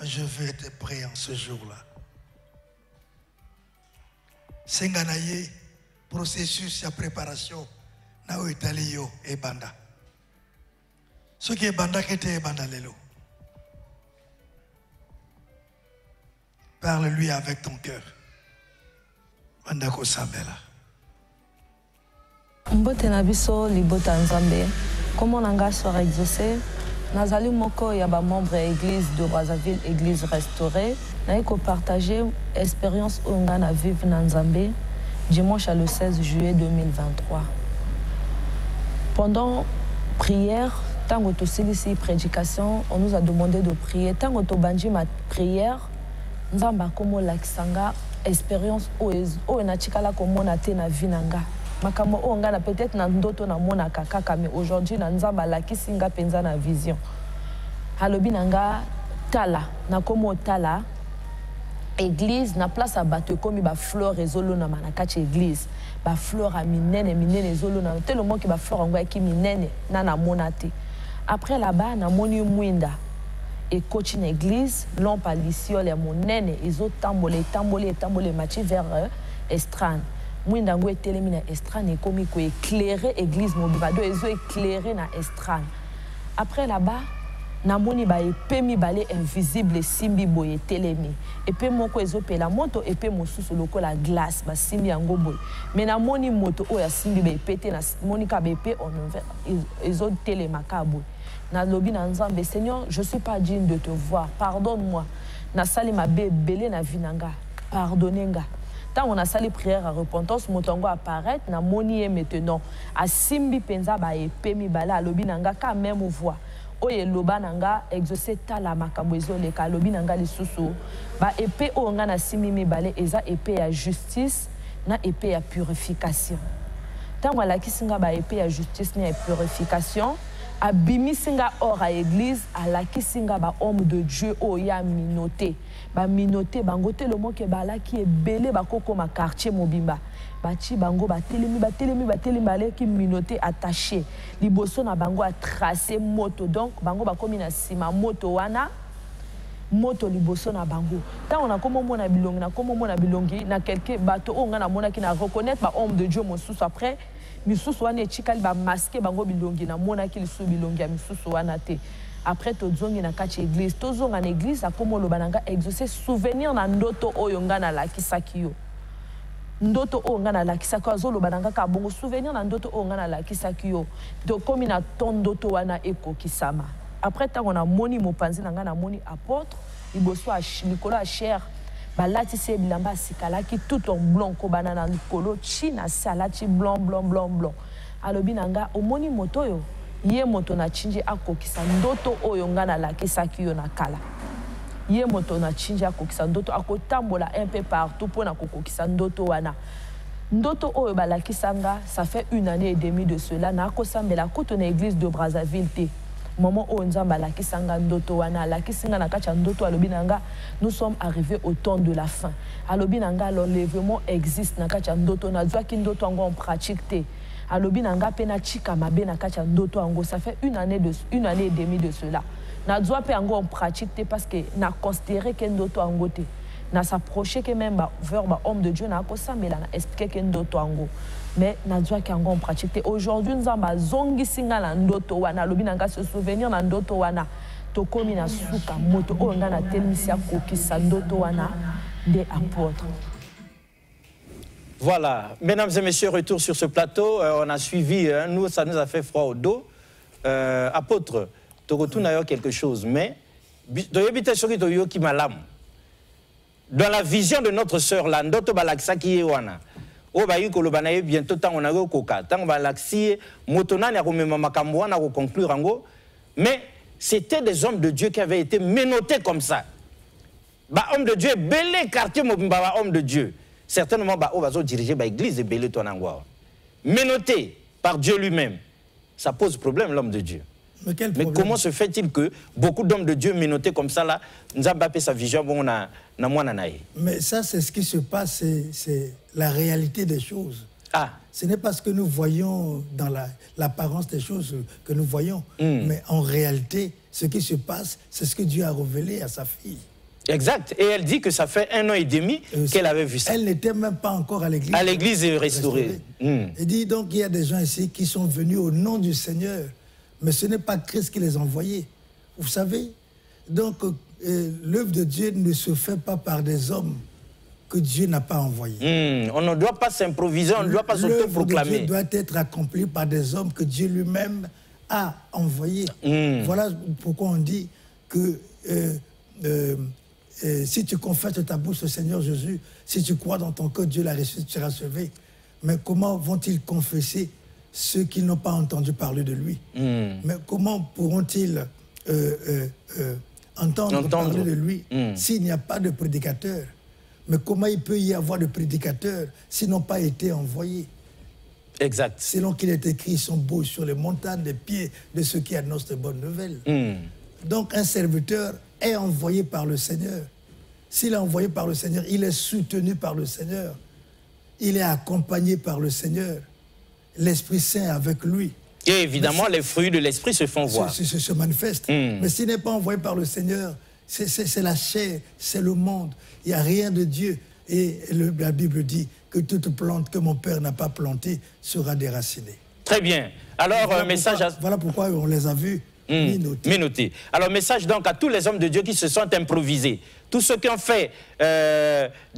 Je veux être prêt en ce jour-là. Senganaye, processus de préparation, na Italiyo et banda. Ce qui est banda qui était banda lelo. Parle-lui avec ton cœur. Banda ko sambela. Mbote na biso libota Nzambe. Comment nanga sera exaucé? Nazali moko ya ba membre église de Brazzaville, église restaurée. Naye ko partager expérience onga na vivre na Nzambe dimanche le 16 juillet 2023. Pendant prière, tango to silisi prédication, on nous a demandé de prier. Tango to banji ma prière, Nzamba komo lakisanga expérience o na chikala komona te na vinanga. Makamo onga na peut-être na ndoto na mona kaka mais aujourd'hui na Nzamba la kisinga penza na vision. Halobi nanga tala na komo tala église na place à bateau comme ba fleur ezolo na manakachi église ba fleur a minene ezolo na tellement que ba fleur ngwa ki minene na monate. Après là-bas na moni mwinda et coach une église l'on palissio les monene ezo tambole machi vers Estrane. Mwinda ngwe telemi na Estrane komi ko éclairer église mobibado ezo éclairer na Estrane. Après là-bas na moni ba épée mi balé invisible simbi boye telemi épée moko ezo pela moto épée mosusu lokola glace ba simbi yango boye mais na moni moto oya simbi ba épée na moni ka ba épée on ezo telema ka boye na lobi na Nzambe. Seigneur, je suis pas digne de te voir, pardonne-moi. Na sali ma belé na vinanga, pardonnez-nga. Tant on a sali prière à repentance, motongo apparaît na moni maintenant a simbi penza ba épée mi bala lobi nanga ka même voix. Oye loba nanga exaucer tala makambo ezole ka lobi nanga lisusu ba épée o nga na simbi mi balé eza épée ya justice na épée ya purification. Tant wala kisinga ba épée ya justice na purification abimi singa or à église à la kisinga ba homme de Dieu o ya minoté ba minoté bangote le mot ke bala qui est belé ba koko ma quartier mobimba ba ti bango ba telemi balé qui minoté attaché liboso na bango a tracé moto donc bango ba komi na sima moto wana moto liboso na bango tant on a comme mona bilongi na quelqu'un bato o nga na mona ki na reconnaître ba homme de Dieu mosusu après misusu wana echikali ba masquer bango bilongi na mona ki lisu bilongi ya misusu wana te. Après to zongi na kati église to zonga na église akomo lo bananga exaucer souvenir na ndoto oyo nga na lakisaki yo ndoto oyo nga na lakisaki zo lo bananga ka bongo souvenir na ndoto oyo nga na lakisaki yo to komi na ton ndoto wana ekokisama. Après tango na moni mopanzi na nga na moni apôtre liboso a likolo a cher balati se bilamba sikalaki tout en blanc ko banana likolo china salati blanc alobi nanga omoni moto yo ye moto na chinje akokisa ndoto oyo nga na lakisaki yo na kala ye moto na chinje akokisa ndoto akotambola un peu partout pour na kokokisa ndoto wana ndoto oyo balakisanga ça fait 1 année et demie de cela na akosambela kutu na église de Brazzaville te moment où Nzamba lakisanga ndoto wana lakisinga na kacha ndoto alobi nanga nous sommes arrivés au temps de la fin alobi nanga l'enlèvement existe na kacha ndoto na zwa ki ndoto ngo en pratique te alobi nanga pe na chika mabe na kacha ndoto ngo ça fait 1 année et demie de cela na zwa pe ngo en pratique te parce que na considérer que ndoto ngo te na s'approcher que même vers homme de Dieu na ko sambela na expliquer que ndoto ngo mais na zwa ki ngo en pratique. Aujourd'hui Nzamba zongi singa na ndoto wana lobi nanga se souvenir na ndoto wana to komi na suka moto o nga na telmisia kokisa ndoto wana des apôtres. Voilà, mesdames et messieurs, retour sur ce plateau. On a suivi, nous, ça nous a fait froid au dos. Apôtre, tu retournes à quelque chose, mais dans la vision de notre sœur, là, ndoto balaksa ki ewana. O ba yuko lo banaye bientôt tant on a koka, tant balaksi motona na ko mema makambo wana ko conclure ngo, mais c'était des hommes de Dieu qui avaient été menottés comme ça. Ba homme de Dieu belé quartier mobimba homme de Dieu. Certainement ba o bazo diriger ba église belé to nangwa. Menotté par Dieu lui-même. Ça pose problème l'homme de Dieu. Mais comment se fait-il que beaucoup d'hommes de Dieu menottés comme ça, là, nous avons pas sa vision, bon, mais ça, c'est ce qui se passe, c'est la réalité des choses. Ah. Ce n'est pas ce que nous voyons dans l'apparence des choses que nous voyons, mais en réalité, ce qui se passe, c'est ce que Dieu a révélé à sa fille. Exact. Et elle dit que ça fait 1 an et demi qu'elle avait vu ça. Elle n'était même pas encore à l'église. À l'église restaurée. Elle dit donc il y a des gens ici qui sont venus au nom du Seigneur. Mais ce n'est pas Christ qui les a envoyés. Vous savez, donc l'œuvre de Dieu ne se fait pas par des hommes que Dieu n'a pas envoyés. On ne doit pas s'improviser, on ne doit pas s'autoproclamer. L'œuvre de Dieu doit être accomplie par des hommes que Dieu lui-même a envoyés. Voilà pourquoi on dit que si tu confesses de ta bouche le Seigneur Jésus, si tu crois dans ton cœur, Dieu l'a reçu, tu seras sauvé. Mais comment vont-ils confesser ceux qui n'ont pas entendu parler de lui? Mais comment pourront-ils entendre parler de lui s'il n'y a pas de prédicateur? Mais comment il peut y avoir de prédicateurs s'ils n'ont pas été envoyés? Exact. Selon qu'il est écrit, ils sont beaux sur les montagnes des pieds de ceux qui annoncent de bonnes nouvelles. Donc un serviteur est envoyé par le Seigneur. S'il est envoyé par le Seigneur, il est soutenu par le Seigneur. Il est accompagné par le Seigneur. L'Esprit Saint avec lui. Et évidemment, les fruits de l'Esprit se font voir. Se manifestent. Mais s'il n'est pas envoyé par le Seigneur, c'est la chair, c'est le monde. Il n'y a rien de Dieu. Et la Bible dit que toute plante que mon Père n'a pas plantée sera déracinée. Très bien. Alors, voilà pourquoi on les a vus menotés. Alors, message donc à tous les hommes de Dieu qui se sont improvisés. Tous ceux qui ont fait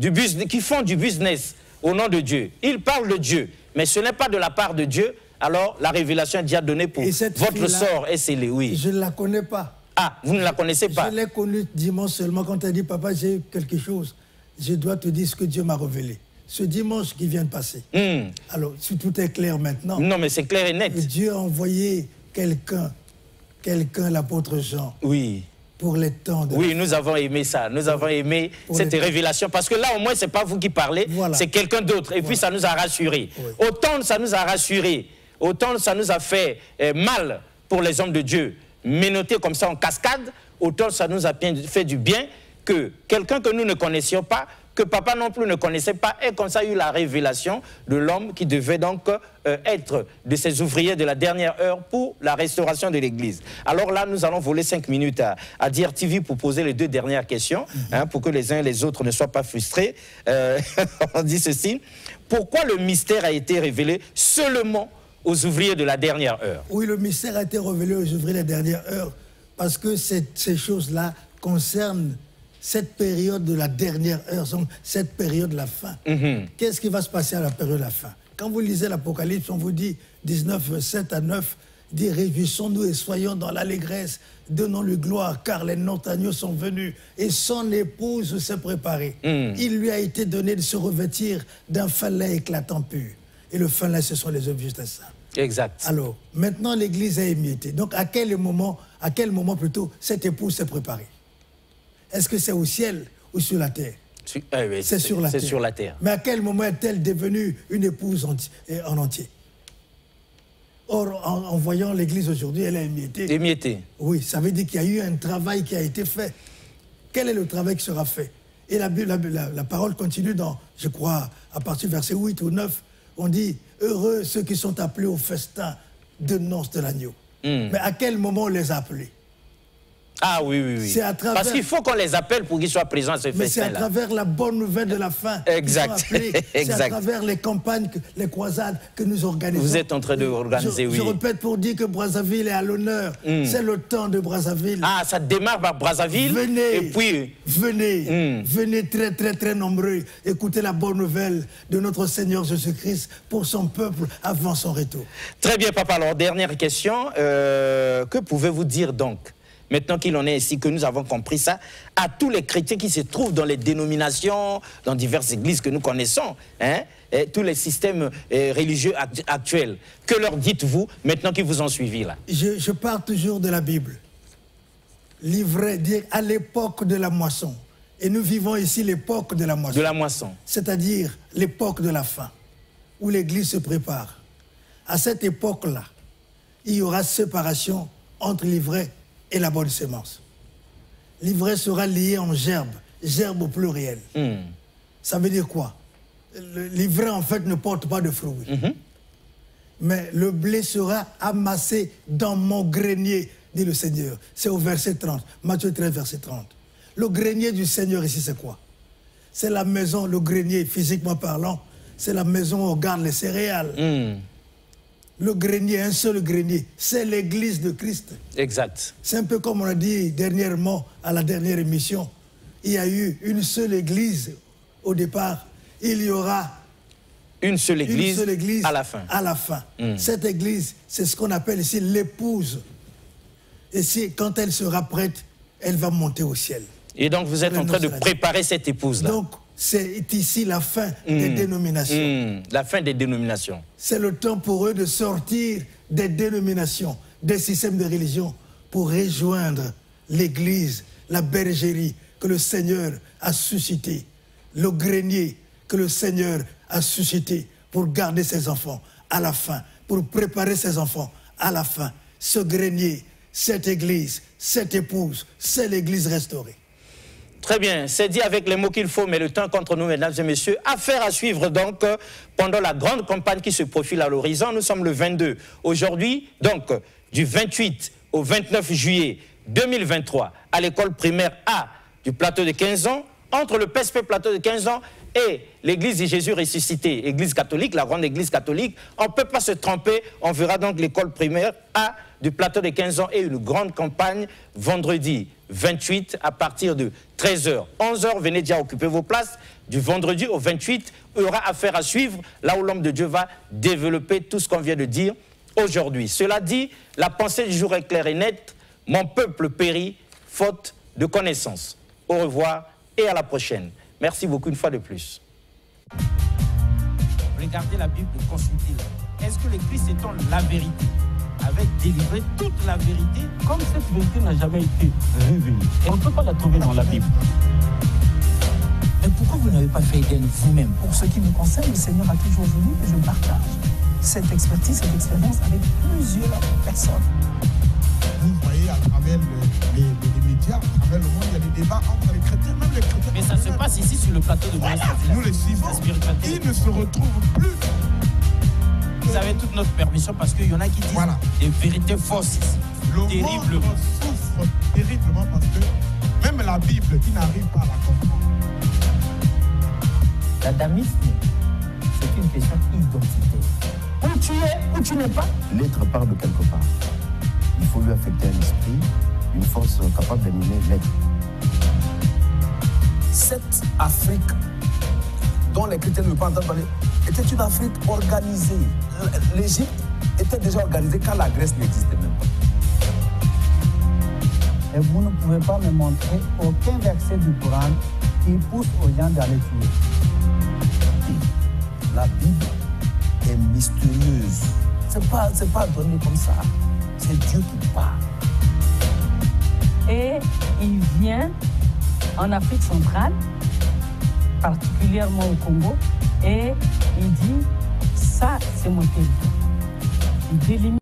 qui font du business au nom de Dieu. Ils parlent de Dieu, mais ce n'est pas de la part de Dieu. Alors, la révélation est déjà donnée pour votre sort est scellée. Oui. Je ne la connais pas. Ah, vous ne la connaissez pas? Je l'ai connue dimanche seulement quand elle dit, papa, j'ai quelque chose. Je dois te dire ce que Dieu m'a révélé. Ce dimanche qui vient de passer. Alors, si tout est clair maintenant. Non, mais c'est clair et net. Dieu a envoyé quelqu'un, l'apôtre Jean. Oui. Pour les temps de oui, nous avons aimé ça. Nous avons aimé cette révélation. Parce que là, au moins, ce n'est pas vous qui parlez, c'est quelqu'un d'autre. Et puis, ça nous a rassurés. Oui. Autant ça nous a rassurés, autant ça nous a fait mal pour les hommes de Dieu, menottés comme ça en cascade, autant ça nous a fait du bien que quelqu'un que nous ne connaissions pas, que papa non plus ne connaissait pas, et comme ça, il y a eu la révélation de l'homme qui devait donc être de ces ouvriers de la dernière heure pour la restauration de l'Église. Alors là, nous allons voler 5 minutes à DRTV pour poser les 2 dernières questions, pour que les uns et les autres ne soient pas frustrés. On dit ceci. Pourquoi le mystère a été révélé seulement aux ouvriers de la dernière heure? Oui, le mystère a été révélé aux ouvriers de la dernière heure parce que ces choses-là concernent cette période de la dernière heure, cette période de la fin. Qu'est-ce qui va se passer à la période de la fin? Quand vous lisez l'Apocalypse, on vous dit 19, 7 à 9, dit réjouissons-nous et soyons dans l'allégresse, donnons-lui gloire, car les noces agneaux sont venus et son épouse s'est préparée. Il lui a été donné de se revêtir d'un fin lin éclatant pur. Et le fin lin, ce sont les œuvres justes et saints. Exact. Alors, maintenant, l'Église est émiettée. Donc, à quel moment plutôt cette épouse s'est préparée? Est-ce que c'est au ciel ou sur la terre? C'est sur la terre. C'est sur la terre. Mais à quel moment est-elle devenue une épouse en entier? Or, en voyant l'Église aujourd'hui, elle est émiettée. Émiettée. Oui, ça veut dire qu'il y a eu un travail qui a été fait. Quel est le travail qui sera fait? Et la parole continue dans, je crois, à partir du verset 8 ou 9, on dit « Heureux ceux qui sont appelés au festin de noces de l'agneau ». Mais à quel moment on les a appelés? Ah oui, oui, oui. C'est à travers... Parce qu'il faut qu'on les appelle pour qu'ils soient présents à ce festin-là. Mais c'est à travers la bonne nouvelle de la fin. Exact. C'est à travers les campagnes, les croisades que nous organisons. Vous êtes en train de organiser, oui. Je répète pour dire que Brazzaville est à l'honneur. C'est le temps de Brazzaville. Ah, ça démarre par Brazzaville. Venez, et puis... venez très, très, très nombreux. Écoutez la bonne nouvelle de notre Seigneur Jésus-Christ pour son peuple avant son retour. Très bien, papa. Alors, dernière question. Que pouvez-vous dire donc, maintenant qu'il en est ici, que nous avons compris ça, à tous les chrétiens qui se trouvent dans les dénominations, dans diverses églises que nous connaissons, hein, et tous les systèmes religieux actuels, que leur dites-vous maintenant qu'ils vous ont suivi là? Je pars toujours de la Bible. Livré, dire à l'époque de la moisson. Et nous vivons ici l'époque de la moisson. De la moisson. C'est-à-dire l'époque de la fin, où l'Église se prépare. À cette époque-là, il y aura séparation entre l'ivraie et la bonne semence. L'ivraie sera liée en gerbe, gerbe au pluriel. Ça veut dire quoi? L'ivraie, en fait, ne porte pas de fruits. Mais le blé sera amassé dans mon grenier, dit le Seigneur. C'est au verset 30, Matthieu 13, verset 30. Le grenier du Seigneur ici, c'est quoi? C'est la maison, le grenier, physiquement parlant, c'est la maison où on garde les céréales. Le grenier, un seul grenier, c'est l'église de Christ. Exact. C'est un peu comme on a dit dernièrement, à la dernière émission. Il y a eu une seule église au départ. Il y aura une seule église à la fin. À la fin. Cette église, c'est ce qu'on appelle ici l'épouse. Et quand elle sera prête, elle va monter au ciel. Et donc vous êtes en train de préparer cette épouse-là. Donc, c'est ici la fin des dénominations. La fin des dénominations. C'est le temps pour eux de sortir des dénominations, des systèmes de religion, pour rejoindre l'église, la bergerie que le Seigneur a suscité, le grenier que le Seigneur a suscité pour garder ses enfants à la fin, pour préparer ses enfants à la fin. Ce grenier, cette église, cette épouse, c'est l'église restaurée. Très bien, c'est dit avec les mots qu'il faut, mais le temps contre nous, mesdames et messieurs. Affaire à suivre donc pendant la grande campagne qui se profile à l'horizon. Nous sommes le 22. Aujourd'hui, donc, du 28 au 29 juillet 2023, à l'école primaire A du plateau de 15 ans, entre le PSP plateau de 15 ans et l'église de Jésus ressuscité, église catholique, la grande église catholique, on ne peut pas se tromper. On verra donc l'école primaire A du plateau de 15 ans et une grande campagne vendredi 28 à partir de 13h, 11h. Venez déjà occuper vos places. Du vendredi au 28, il y aura affaire à suivre, là où l'homme de Dieu va développer tout ce qu'on vient de dire aujourd'hui. Cela dit, la pensée du jour est claire et nette. Mon peuple périt, faute de connaissance. Au revoir et à la prochaine. Merci beaucoup une fois de plus. Regardez la Bible, consultez-la. Est-ce que le Christ étant la vérité avait délivré toute la vérité? Comme cette vérité n'a jamais été révélée, on ne peut pas la trouver dans la Bible. Mais pourquoi vous n'avez pas fait Eden vous-même? Pour ce qui me concerne, le Seigneur a toujours voulu que je partage cette expertise, cette expérience avec plusieurs personnes. Vous voyez à travers les médias, à travers le monde, il y a des débats entre les chrétiens, même les chrétiens. Mais ça se passe ici sur le plateau de Brazzaville. Nous les suivons, ils ne se retrouvent plus. Vous avez toute notre permission parce qu'il y en a qui disent des vérités fausses ici. Le monde souffre terriblement parce que même la Bible, qui n'arrive pas à la comprendre. L'adamisme, c'est une question d'identité. Où tu es, où tu n'es pas. L'être part de quelque part. Il faut lui affecter un esprit, une force capable d'animer l'être. Cette Afrique dont les chrétiens ne veulent pas entendre parler était une Afrique organisée. L'Égypte était déjà organisée quand la Grèce n'existait même pas. Et vous ne pouvez pas me montrer aucun verset du Coran qui pousse aux gens d'aller tuer. La Bible est mystérieuse. C'est pas donné comme ça. C'est Dieu qui parle. Et il vient en Afrique centrale, particulièrement au Congo, et il dit, ça c'est mon territoire. Il délimite